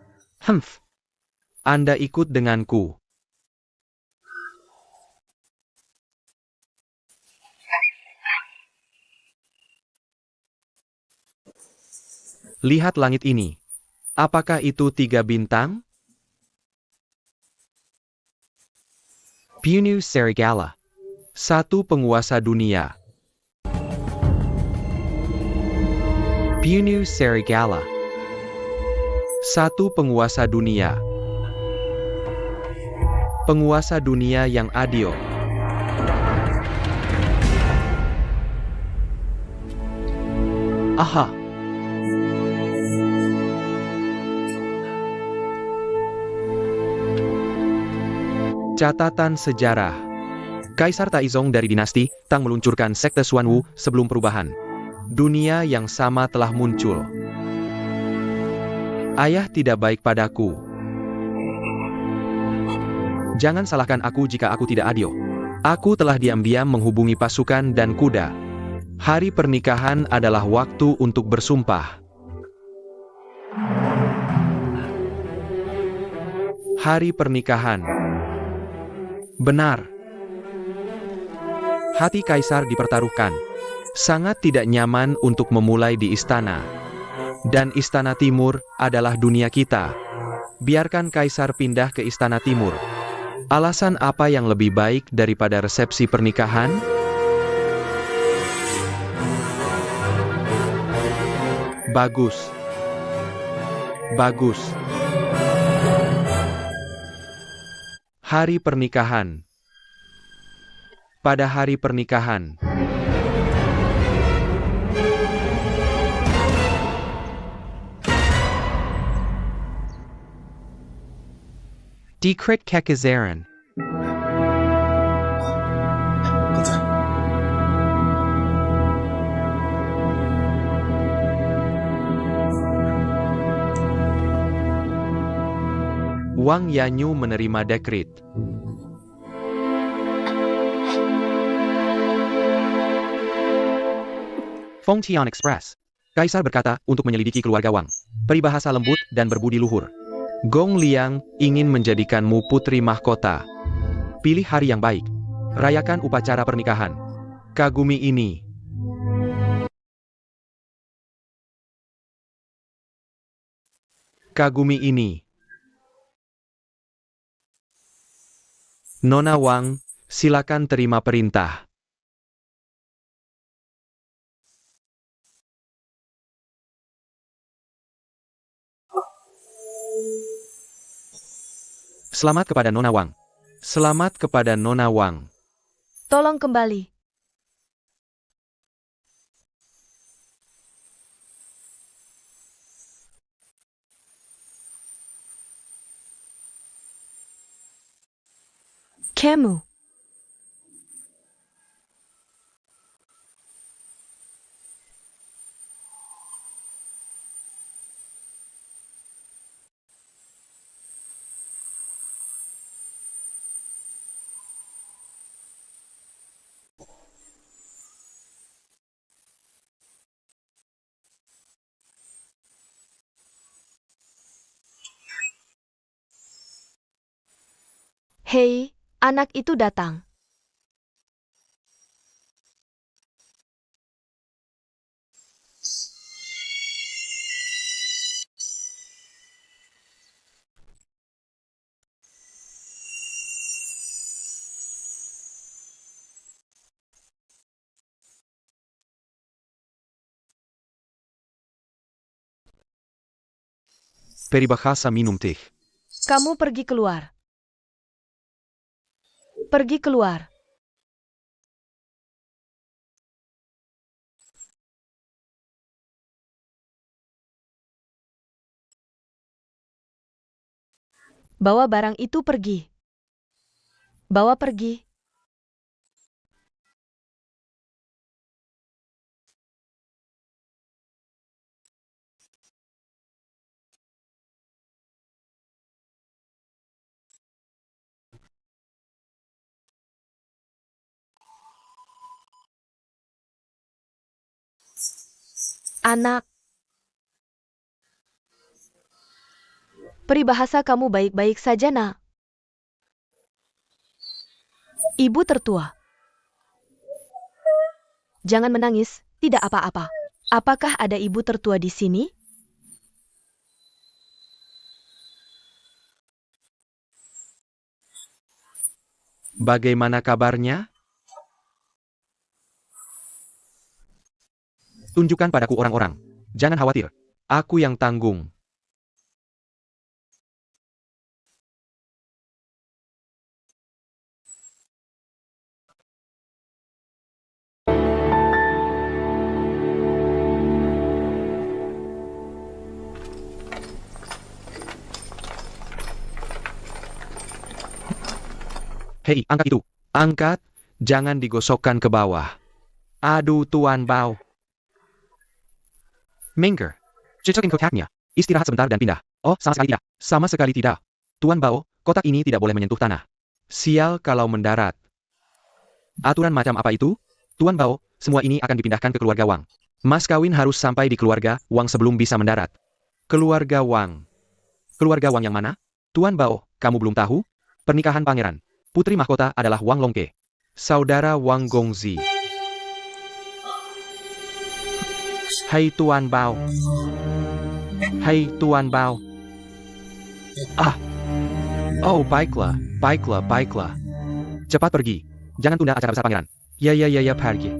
Anda ikut denganku. Lihat langit ini. Apakah itu 3 bintang? Punu Serigala. Satu penguasa dunia. Punu Serigala. Satu penguasa dunia. Penguasa dunia yang adil. Aha. Catatan sejarah. Kaisar Taizong dari dinasti Tang meluncurkan sekte Xuanwu sebelum perubahan. Dunia yang sama telah muncul. Ayah tidak baik padaku. Jangan salahkan aku jika aku tidak adil. Aku telah diam-diam menghubungi pasukan dan kuda. Hari pernikahan adalah waktu untuk bersumpah. Hari pernikahan. Benar. Hati kaisar dipertaruhkan. Sangat tidak nyaman untuk memulai di istana. Dan istana timur adalah dunia kita. Biarkan kaisar pindah ke istana timur. Alasan apa yang lebih baik daripada resepsi pernikahan? Bagus. Hari pernikahan. Pada hari pernikahan. Dekret Kekazaran. 刚才 Wang Yanyu menerima dekret. Fengtian Express. Kaisar berkata untuk menyelidiki keluarga Wang. Peribahasa lembut dan berbudi luhur. Gong Liang ingin menjadikanmu putri mahkota. Pilih hari yang baik. Rayakan upacara pernikahan. Kagumi ini. Nona Wang, silakan terima perintah. Selamat kepada Nona Wang. Selamat kepada Nona Wang. Tolong kembali. Kamu. Hei, anak itu datang. Peribahasa minum teh. Kamu pergi keluar. Pergi keluar. Bawa barang itu pergi. Bawa pergi. Anak. Peribahasa kamu baik-baik saja, nak. Ibu tertua. Jangan menangis, tidak apa-apa. Apakah ada ibu tertua di sini? Bagaimana kabarnya? Tunjukkan padaku orang-orang. Jangan khawatir. Aku yang tanggung. Hei, angkat itu. Angkat, jangan digosokkan ke bawah. Aduh, Tuan Bao. Mengger, cocokin kotaknya. Istirahat sebentar dan pindah. Oh, sama sekali tidak. Sama sekali tidak. Tuan Bao, kotak ini tidak boleh menyentuh tanah. Sial kalau mendarat. Aturan macam apa itu? Tuan Bao, semua ini akan dipindahkan ke keluarga Wang. Mas kawin harus sampai di keluarga Wang sebelum bisa mendarat. Keluarga Wang. Keluarga Wang yang mana? Tuan Bao, kamu belum tahu? Pernikahan pangeran. Putri mahkota adalah Wang Longke. Saudara Wang Gongzi. Hai Tuan Bao. Hai Tuan Bao. Ah. Oh, baiklah, baiklah, baiklah. Cepat pergi. Jangan tunda acara besar pangeran. Ya, pergi.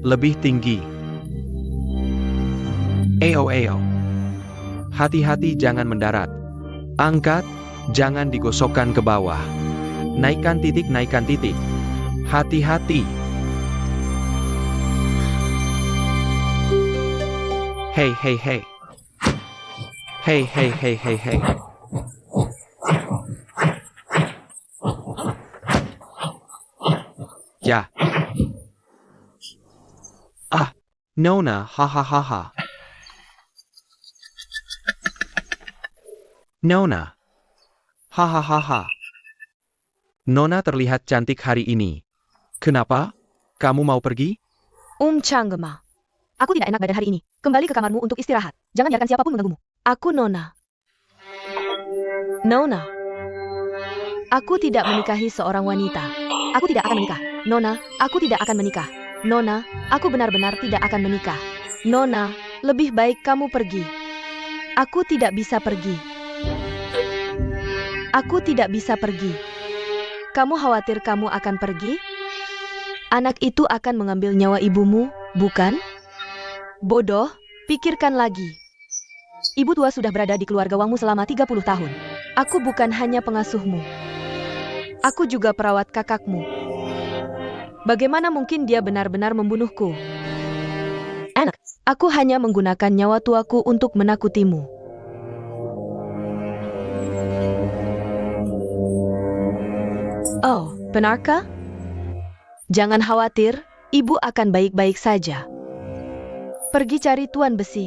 Lebih tinggi. Eo. Hati-hati jangan mendarat. Angkat, jangan digosokkan ke bawah. Naikkan titik. Hati-hati. Hei. Hei. Ya. Ah, Nona, hahaha. Nona. Hahaha. Nona terlihat cantik hari ini. Kenapa? Kamu mau pergi? Changgema. Aku tidak enak badan hari ini. Kembali ke kamarmu untuk istirahat. Jangan biarkan siapapun mengganggumu. Aku Nona. Nona. Aku tidak menikahi seorang wanita. Aku tidak akan menikah. Nona, aku tidak akan menikah. Nona, aku benar-benar tidak akan menikah. Nona, lebih baik kamu pergi. Aku tidak bisa pergi. Aku tidak bisa pergi. Kamu khawatir kamu akan pergi? Anak itu akan mengambil nyawa ibumu, bukan? Bodoh, pikirkan lagi. Ibu tua sudah berada di keluarga Wangmu selama 30 tahun. Aku bukan hanya pengasuhmu. Aku juga perawat kakakmu. Bagaimana mungkin dia benar-benar membunuhku? Anak, aku hanya menggunakan nyawa tuaku untuk menakutimu. Oh, benarkah? Jangan khawatir, ibu akan baik-baik saja. Pergi cari Tuan Besi.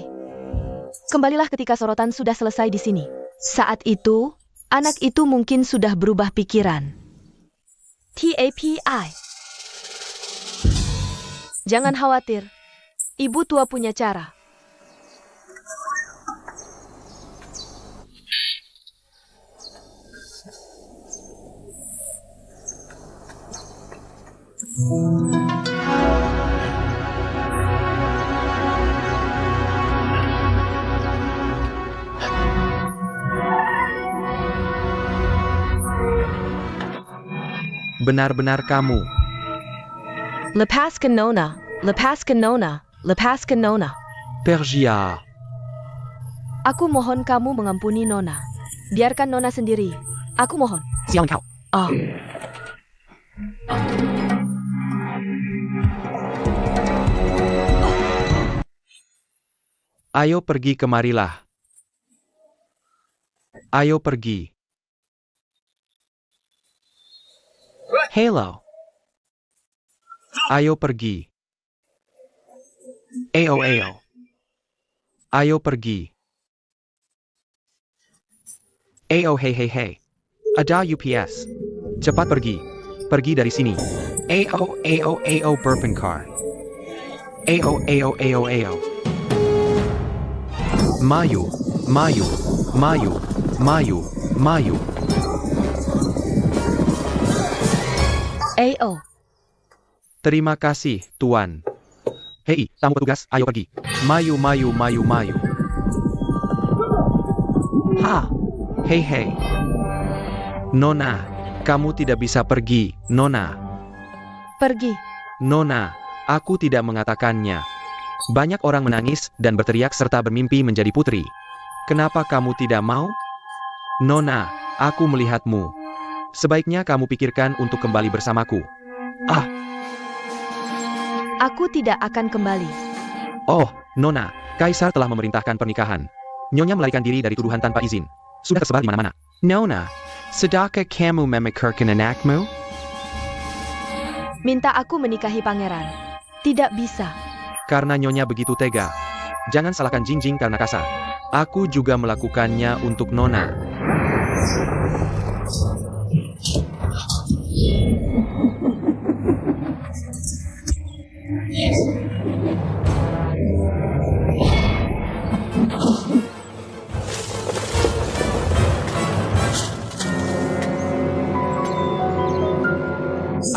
Kembalilah ketika sorotan sudah selesai di sini. Saat itu, anak itu mungkin sudah berubah pikiran. TAPI. Jangan khawatir, ibu tua punya cara. Benar-benar kamu. Lepaskan Nona, lepaskan Nona, lepaskan Nona. Pergia. Aku mohon kamu mengampuni Nona. Biarkan Nona sendiri. Aku mohon. Siang kau. Ah. Ayo pergi kemarilah. Ayo pergi. Hello. Ayo pergi. Ayo. Ayo pergi. Ayo hey. Ada UPS. Cepat pergi. Pergi dari sini. Ayo berpencar. Ayo. Maju. Ayo. Terima kasih, Tuan. Hei, tamu petugas, ayo pergi. Maju. Ha. Hei. Nona, kamu tidak bisa pergi, Nona. Pergi. Nona, aku tidak mengatakannya. Banyak orang menangis dan berteriak serta bermimpi menjadi putri. Kenapa kamu tidak mau? Nona, aku melihatmu. Sebaiknya kamu pikirkan untuk kembali bersamaku. Ah, Aku tidak akan kembali. oh, Nona, Kaisar telah memerintahkan pernikahan. Nyonya melarikan diri dari tuduhan tanpa izin. Sudah tersebar di mana-mana. Nona, sudahkah kamu memikirkan anakmu? Minta aku menikahi pangeran. Tidak bisa. Karena Nyonya begitu tega. Jangan salahkan Jingjing karena kasar. Aku juga melakukannya untuk Nona.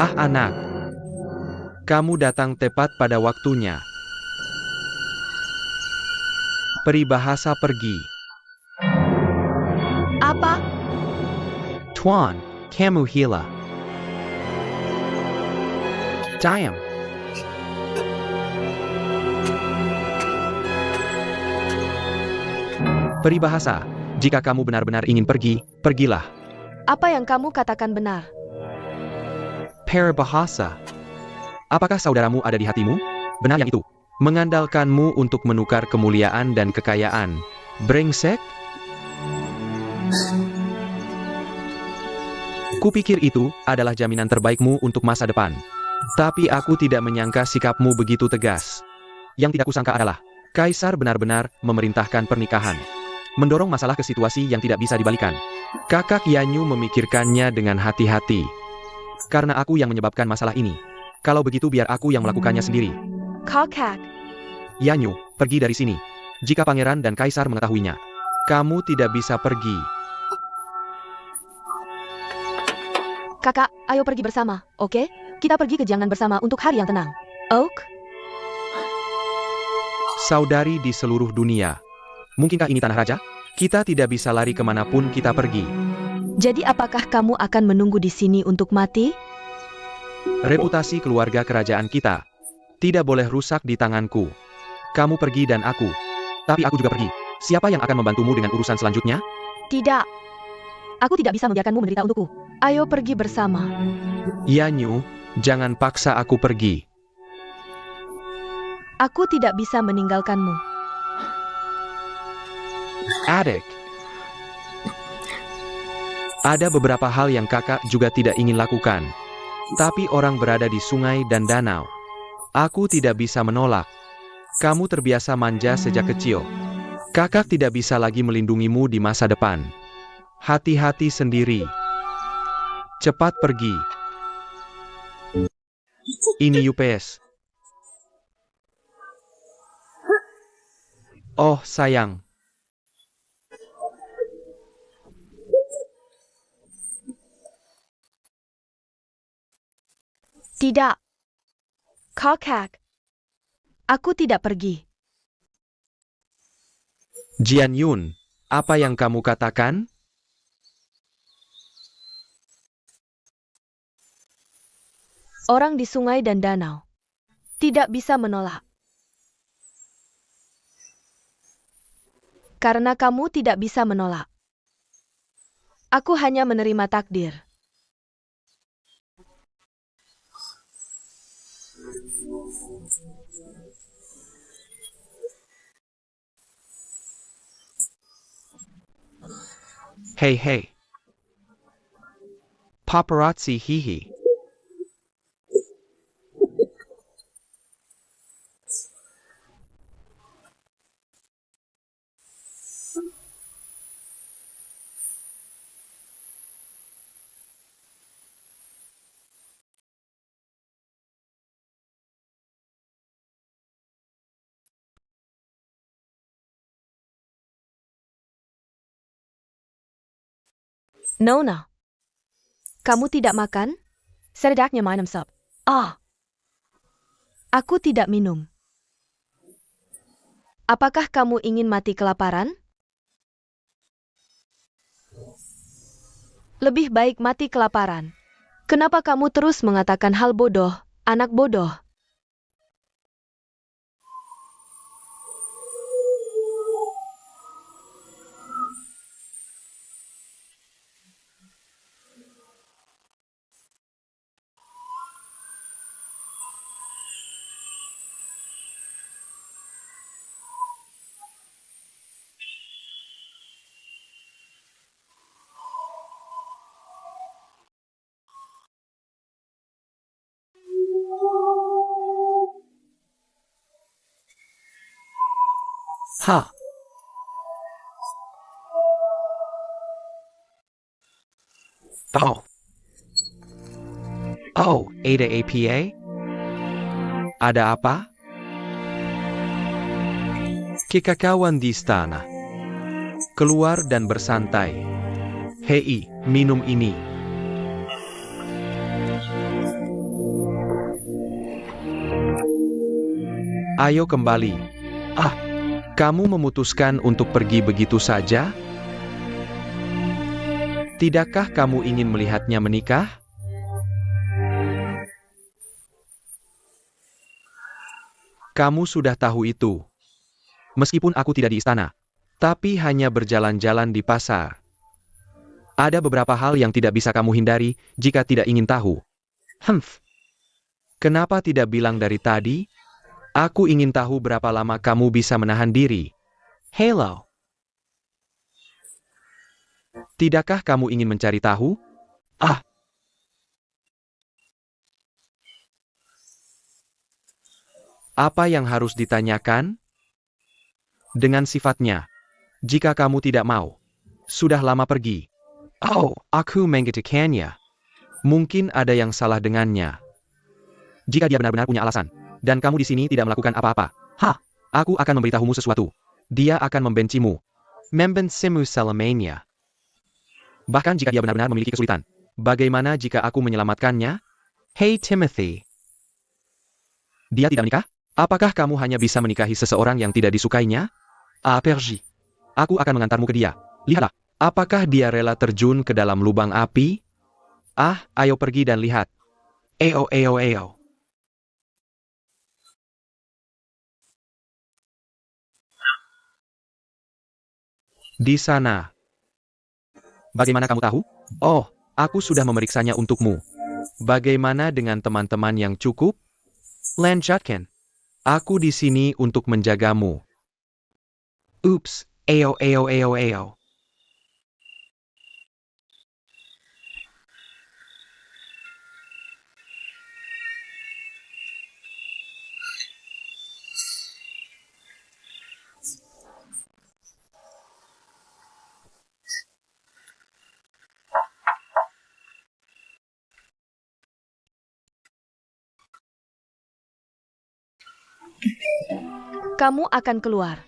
Ah anak, kamu datang tepat pada waktunya. Peribahasa pergi. Apa? Tuan, kamu hila. Diam. Peribahasa, jika kamu benar-benar ingin pergi, pergilah. Apa yang kamu katakan benar? Peribahasa. Apakah saudaramu ada di hatimu? Benar yang itu. Mengandalkanmu untuk menukar kemuliaan dan kekayaan. Brengsek? Kupikir itu adalah jaminan terbaikmu untuk masa depan. Tapi aku tidak menyangka sikapmu begitu tegas. Yang tidak kusangka adalah, Kaisar benar-benar memerintahkan pernikahan. Mendorong masalah ke situasi yang tidak bisa dibalikan. Kakak Yanyu memikirkannya dengan hati-hati. Karena aku yang menyebabkan masalah ini. Kalau begitu biar aku yang melakukannya sendiri. Kakak. Yanyu, pergi dari sini. Jika pangeran dan kaisar mengetahuinya, kamu tidak bisa pergi. Kakak, ayo pergi bersama, oke? Kita pergi ke Jiangnan bersama untuk hari yang tenang. Oak? Saudari di seluruh dunia. Mungkinkah ini tanah raja? Kita tidak bisa lari kemanapun kita pergi. Jadi apakah kamu akan menunggu di sini untuk mati? Reputasi keluarga kerajaan kita tidak boleh rusak di tanganku. Kamu pergi dan aku. Tapi aku juga pergi. Siapa yang akan membantumu dengan urusan selanjutnya? Tidak. Aku tidak bisa membiarkanmu menderita untukku. Ayo pergi bersama. Yanyu, jangan paksa aku pergi. Aku tidak bisa meninggalkanmu. Adik. Ada beberapa hal yang kakak juga tidak ingin lakukan. Tapi orang berada di sungai dan danau. Aku tidak bisa menolak. Kamu terbiasa manja sejak kecil. Kakak tidak bisa lagi melindungimu di masa depan. Hati-hati sendiri. Cepat pergi. Ini UPS. Oh, sayang. Tidak. Kakak. Aku tidak pergi. Jian Yun, apa yang kamu katakan? Orang di sungai dan danau tidak bisa menolak. Karena kamu tidak bisa menolak. Aku hanya menerima takdir. Hey hey. Paparazzi hihi. Nona, kamu tidak makan? Sedaknya minum sup. Aku tidak minum. Apakah kamu ingin mati kelaparan? Lebih baik mati kelaparan. Kenapa kamu terus mengatakan hal bodoh, anak bodoh? Ha. Oh. Oh, Ada APA? Ada apa? Kekakawan di istana. Keluar dan bersantai. Hei, minum ini. Ayo kembali. Kamu memutuskan untuk pergi begitu saja? Tidakkah kamu ingin melihatnya menikah? Kamu sudah tahu itu. Meskipun aku tidak di istana, tapi hanya berjalan-jalan di pasar. Ada beberapa hal yang tidak bisa kamu hindari jika tidak ingin tahu. Kenapa tidak bilang dari tadi? Aku ingin tahu berapa lama kamu bisa menahan diri. Hello. Tidakkah kamu ingin mencari tahu? Apa yang harus ditanyakan? Dengan sifatnya. Jika kamu tidak mau. Sudah lama pergi. Aku mengatakannya. Mungkin ada yang salah dengannya. Jika dia benar-benar punya alasan. Dan kamu di sini tidak melakukan apa-apa. Aku akan memberitahumu sesuatu. Dia akan membencimu. Membencimu selamanya. Bahkan jika dia benar-benar memiliki kesulitan. Bagaimana jika aku menyelamatkannya? Hey Timothy. Dia tidak menikah? Apakah kamu hanya bisa menikahi seseorang yang tidak disukainya? Pergi. Aku akan mengantarmu ke dia. Lihatlah. Apakah dia rela terjun ke dalam lubang api? Ayo pergi dan lihat. Eo. Di sana. Bagaimana kamu tahu? Aku sudah memeriksanya untukmu. Bagaimana dengan teman-teman yang cukup? Lanjutkan. Aku di sini untuk menjagamu. Ups, eo. Kamu akan keluar.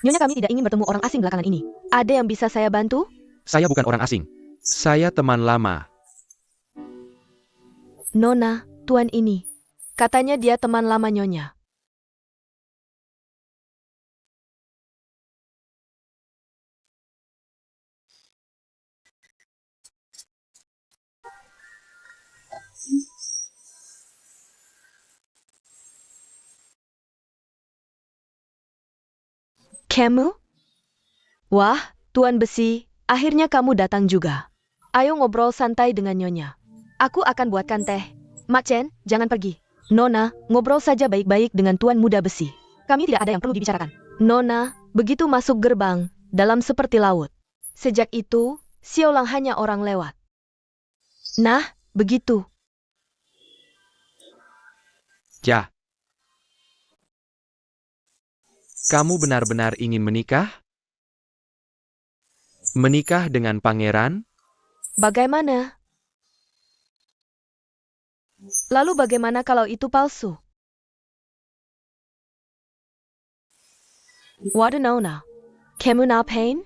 Nyonya, kami tidak ingin bertemu orang asing belakangan ini. Ada yang bisa saya bantu? Saya bukan orang asing. Saya teman lama. Nona, tuan ini. Katanya dia teman lama Nyonya. Kamu? Wah, Tuan Besi, akhirnya kamu datang juga. Ayo ngobrol santai dengan Nyonya. Aku akan buatkan teh. Mak Chen, jangan pergi. Nona, ngobrol saja baik-baik dengan Tuan Muda Besi. Kami tidak ada yang perlu dibicarakan. Nona, begitu masuk gerbang, dalam seperti laut. Sejak itu, Xiaolang hanya orang lewat. Nah, begitu. Ja. Kamu benar-benar ingin menikah? Menikah dengan pangeran? Bagaimana? Lalu bagaimana kalau itu palsu? What a Nona. Kamu ngapain?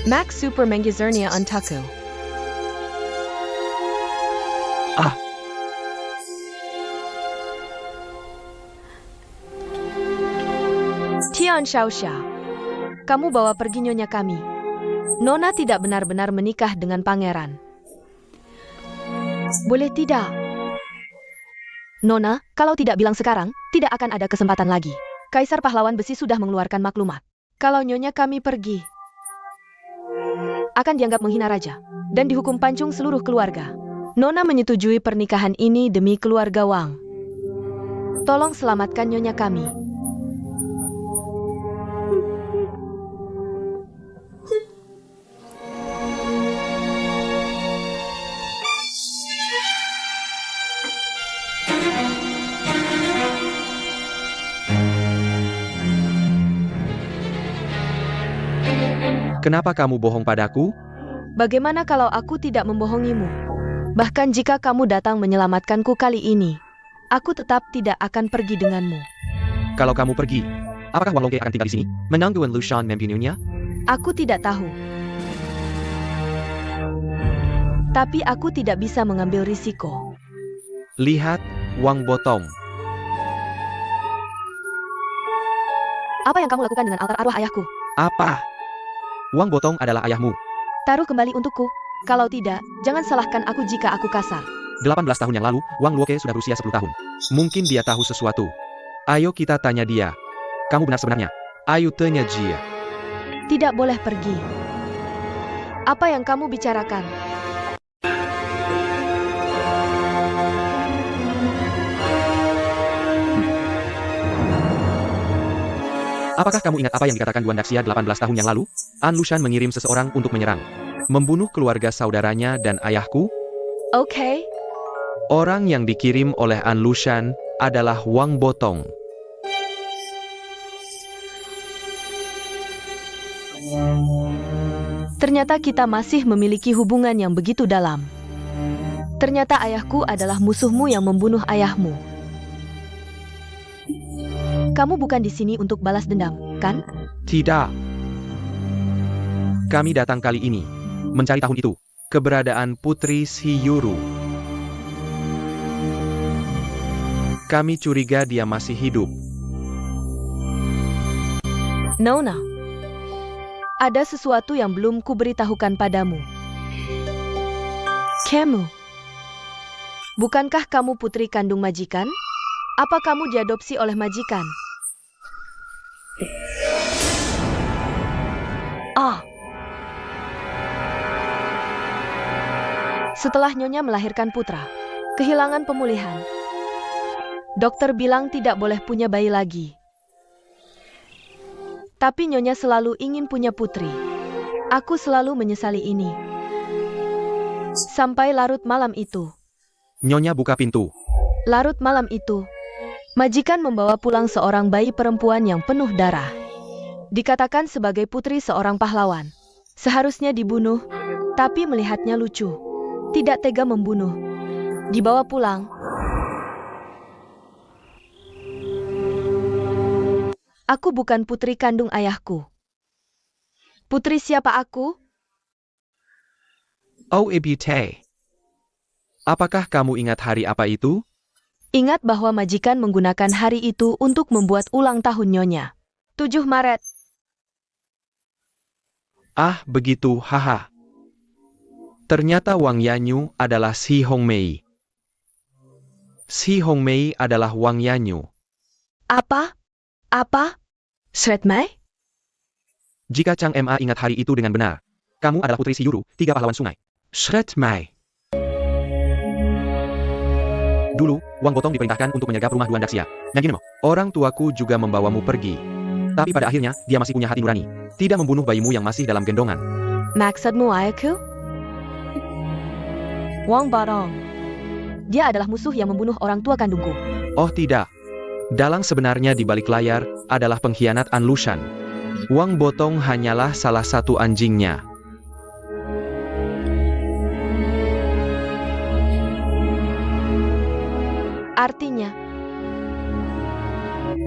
Max Super Mangizernia Untaku. Ah, Tian Xiaoxia, kamu bawa pergi nyonya kami. Nona tidak benar-benar menikah dengan pangeran. Boleh tidak? Nona, kalau tidak bilang sekarang, tidak akan ada kesempatan lagi. Kaisar Pahlawan Besi sudah mengeluarkan maklumat. Kalau nyonya kami pergi, akan dianggap menghina raja, dan dihukum pancung seluruh keluarga. Nona menyetujui pernikahan ini demi keluarga Wang. Tolong selamatkan nyonya kami. kenapa kamu bohong padaku? Bagaimana kalau aku tidak membohongimu? Bahkan jika kamu datang menyelamatkanku kali ini, aku tetap tidak akan pergi denganmu. Kalau kamu pergi, apakah Wang Loke akan tinggal di sini, menangguhan Lushan membunuhnya? Aku tidak tahu. Tapi aku tidak bisa mengambil risiko. Lihat, Wang Botong. Apa yang kamu lakukan dengan altar arwah ayahku? Apa? Wang Botong adalah ayahmu. Taruh kembali untukku. Kalau tidak, jangan salahkan aku jika aku kasar. 18 tahun yang lalu, Wang Luoke sudah berusia 10 tahun. Mungkin dia tahu sesuatu. Ayo kita tanya dia. Kamu benar sebenarnya. Ayo tanya dia. Tidak boleh pergi. Apa yang kamu bicarakan? Apakah kamu ingat apa yang dikatakan Guan Daxia 18 tahun yang lalu? An Lushan mengirim seseorang untuk menyerang. Membunuh keluarga saudaranya dan ayahku? Oke. Orang yang dikirim oleh An Lushan adalah Wang Botong. Ternyata kita masih memiliki hubungan yang begitu dalam. Ternyata ayahku adalah musuhmu yang membunuh ayahmu. Kamu bukan di sini untuk balas dendam, kan? Tidak. Kami datang kali ini mencari tahun itu keberadaan Putri Shiyuru. Kami curiga dia masih hidup. Nona, ada sesuatu yang belum kuberitahukan padamu. Kamu, bukankah kamu putri kandung majikan? Apa kamu diadopsi oleh majikan? Ah. Setelah Nyonya melahirkan putra, kehilangan pemulihan. Dokter bilang tidak boleh punya bayi lagi. Tapi Nyonya selalu ingin punya putri. Aku selalu menyesali ini. Sampai larut malam itu. Nyonya buka pintu. Larut malam itu, majikan membawa pulang seorang bayi perempuan yang penuh darah. Dikatakan sebagai putri seorang pahlawan. Seharusnya dibunuh, tapi melihatnya lucu. Tidak tega membunuh. Dibawa pulang. Aku bukan putri kandung ayahku. Putri siapa aku? Oh Ibute. Apakah kamu ingat hari apa itu? Ingat bahwa majikan menggunakan hari itu untuk membuat ulang tahun Nyonya. 7 Maret. Ah, begitu, haha. Ternyata Wang Yanyu adalah Si Hongmei. Si Hongmei adalah Wang Yanyu. Apa? Apa? Shredmai? Jika Chang Ma ingat hari itu dengan benar, kamu adalah putri Si Yuru, 3 pahlawan sungai. Shredmai. Dulu, Wang Botong diperintahkan untuk menyergap rumah Duan Daxia. Yang gini, orang tuaku juga membawamu pergi. Tapi pada akhirnya, dia masih punya hati nurani. Tidak membunuh bayimu yang masih dalam gendongan. Maksudmu ayahku? Wang Botong. Dia adalah musuh yang membunuh orang tua kandungku. Oh tidak. Dalang sebenarnya di balik layar adalah pengkhianat An Lushan. Wang Botong hanyalah salah satu anjingnya. Artinya,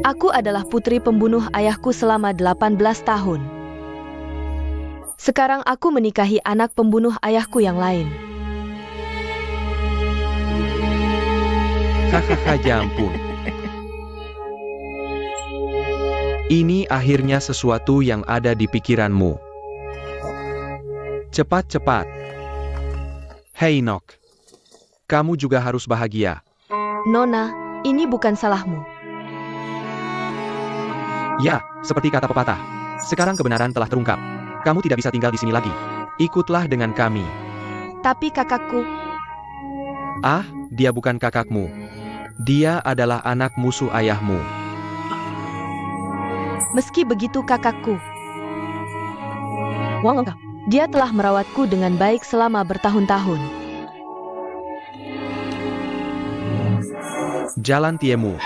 aku adalah putri pembunuh ayahku selama 18 tahun. Sekarang aku menikahi anak pembunuh ayahku yang lain. Hahaha, ya ampun. Ini akhirnya sesuatu yang ada di pikiranmu. Cepat-cepat. Hei Nok. Kamu juga harus bahagia. Nona, ini bukan salahmu. Ya, seperti kata pepatah. Sekarang kebenaran telah terungkap. Kamu tidak bisa tinggal di sini lagi. Ikutlah dengan kami. Tapi kakakku, Ah, dia bukan kakakmu. Dia adalah anak musuh ayahmu. meski begitu kakakku. Wang, dia telah merawatku dengan baik selama bertahun-tahun. Jalan Tiemu.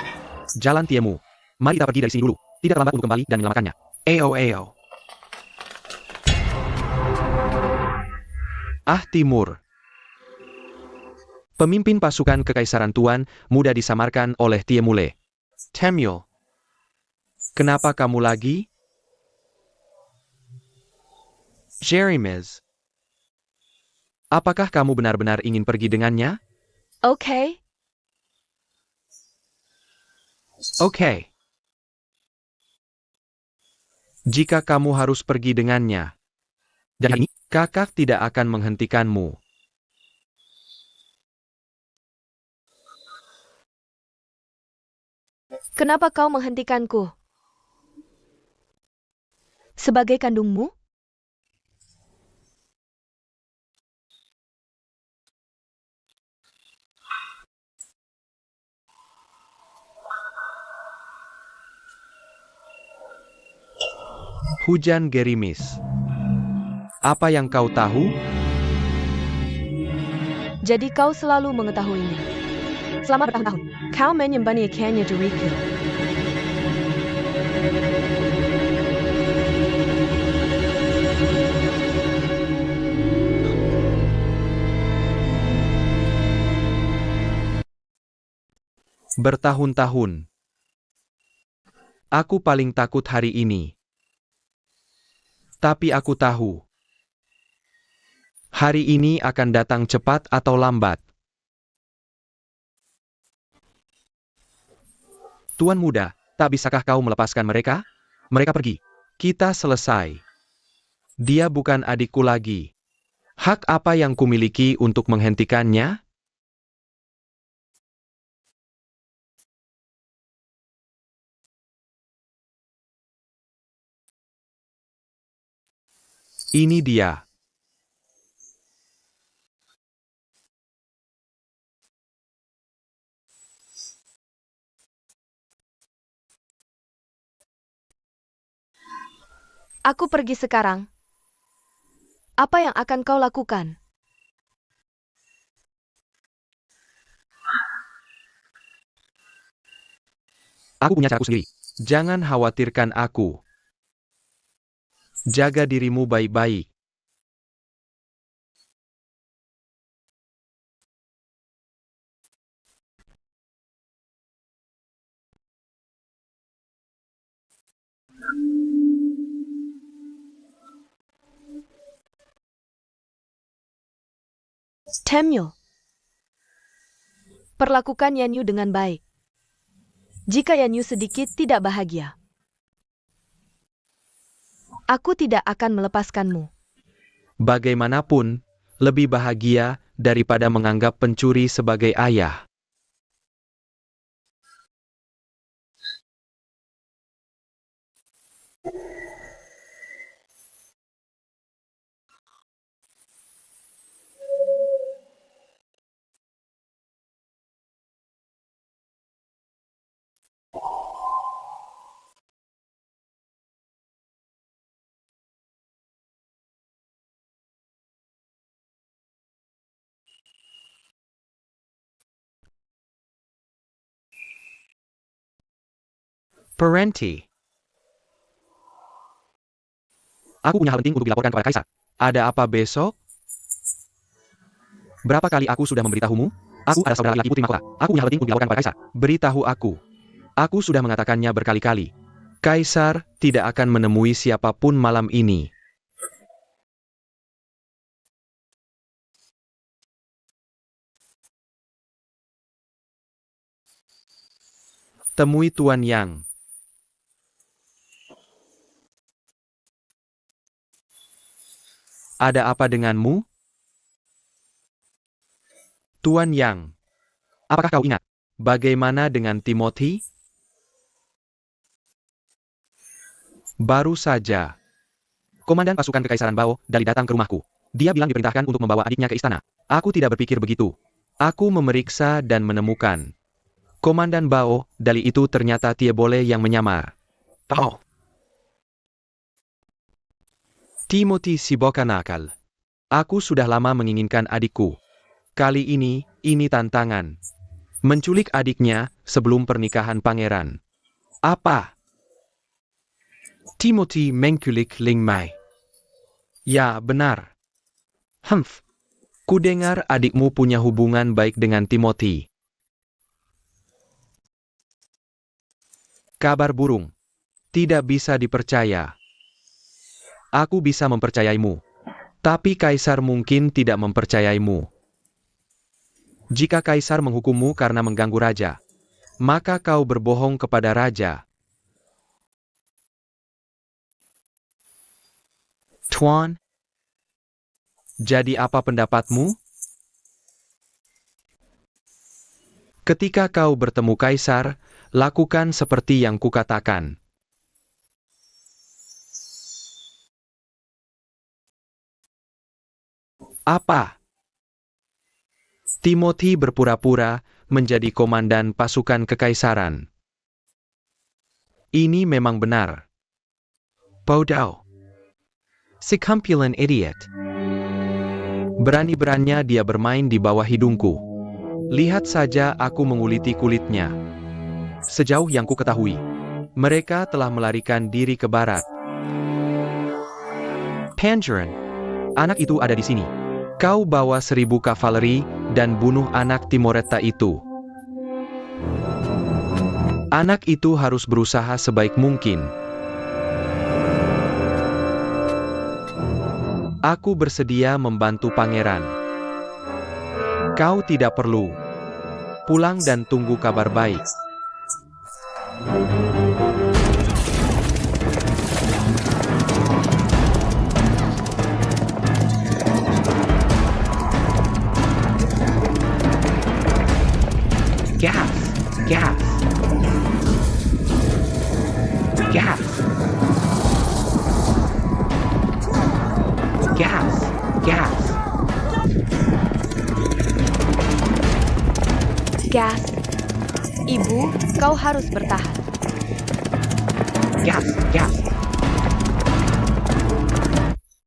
Jalan Tiemu. Mari kita pergi dari sini dulu. Tidak terlambat untuk kembali dan menyelamatkannya. Eo. Ah, Timur. Pemimpin pasukan Kekaisaran Tuan mudah disamarkan oleh Tiemule. Temule. Kenapa kamu lagi? Jeremiz. Apakah kamu benar-benar ingin pergi dengannya? Oke. Oke. Jika kamu harus pergi dengannya. Dan ini, kakak tidak akan menghentikanmu. Kenapa kau menghentikanku? Sebagai kandungmu? Hujan gerimis. Apa yang kau tahu? Jadi kau selalu mengetahuinya. Selama bertahun-tahun, kau menyembunyikannya ikannya dariku. Bertahun-tahun. Aku paling takut hari ini. Tapi aku tahu. Hari ini akan datang cepat atau lambat. Tuan muda, tak bisakah kau melepaskan mereka? Mereka pergi. Kita selesai. Dia bukan adikku lagi. Hak apa yang kumiliki untuk menghentikannya? Ini dia. Aku pergi sekarang. Apa yang akan kau lakukan? Aku punya caraku sendiri. Jangan khawatirkan aku. Jaga dirimu baik-baik. Temyul. Perlakukan Yanyu dengan baik. Jika Yanyu sedikit tidak bahagia, aku tidak akan melepaskanmu. Bagaimanapun, lebih bahagia daripada menganggap pencuri sebagai ayah. Parenti. Aku punya hal penting untuk dilaporkan kepada Kaisar. Ada apa besok? Berapa kali aku sudah memberitahumu? Aku adalah saudara laki putri mahkota. Aku punya hal penting untuk dilaporkan kepada Kaisar. Beritahu aku. Aku sudah mengatakannya berkali-kali. Kaisar tidak akan menemui siapapun malam ini. Temui Tuan Yang. Ada apa denganmu? Tuan Yang. Apakah kau ingat? Bagaimana dengan Timothy? Baru saja. Komandan pasukan Kekaisaran Bao, Dali datang ke rumahku. Dia bilang diperintahkan untuk membawa adiknya ke istana. Aku tidak berpikir begitu. Aku memeriksa dan menemukan. Komandan Bao, Dali itu ternyata Tiebole yang menyamar. Oh. Timothy si bocah nakal. Aku sudah lama menginginkan adikku. Kali ini tantangan. Menculik adiknya sebelum pernikahan pangeran. Apa? Timothy menculik Ling Mai. Ya, benar. Humph. Kudengar adikmu punya hubungan baik dengan Timothy. Kabar burung. Tidak bisa dipercaya. Aku bisa mempercayaimu. Tapi Kaisar mungkin tidak mempercayaimu. Jika Kaisar menghukummu karena mengganggu Raja, maka kau berbohong kepada Raja. Tuan, jadi apa pendapatmu? Ketika kau bertemu Kaisar, lakukan seperti yang kukatakan. Apa? Timothy berpura-pura menjadi komandan pasukan kekaisaran. Ini memang benar. Bodoh. Si kumpulan idiot. Berani-beraninya dia bermain di bawah hidungku. Lihat saja aku menguliti kulitnya. Sejauh yang ku ketahui, mereka telah melarikan diri ke barat. Pangeran, anak itu ada di sini. Kau bawa 1000 kavaleri dan bunuh anak Timoretta itu. Anak itu harus berusaha sebaik mungkin. Aku bersedia membantu pangeran. Kau tidak perlu. Pulang dan tunggu kabar baik. Gas! Gas! Gas! Gas! Gas! Gas. Ibu, kau harus bertahan. Gas! Gas!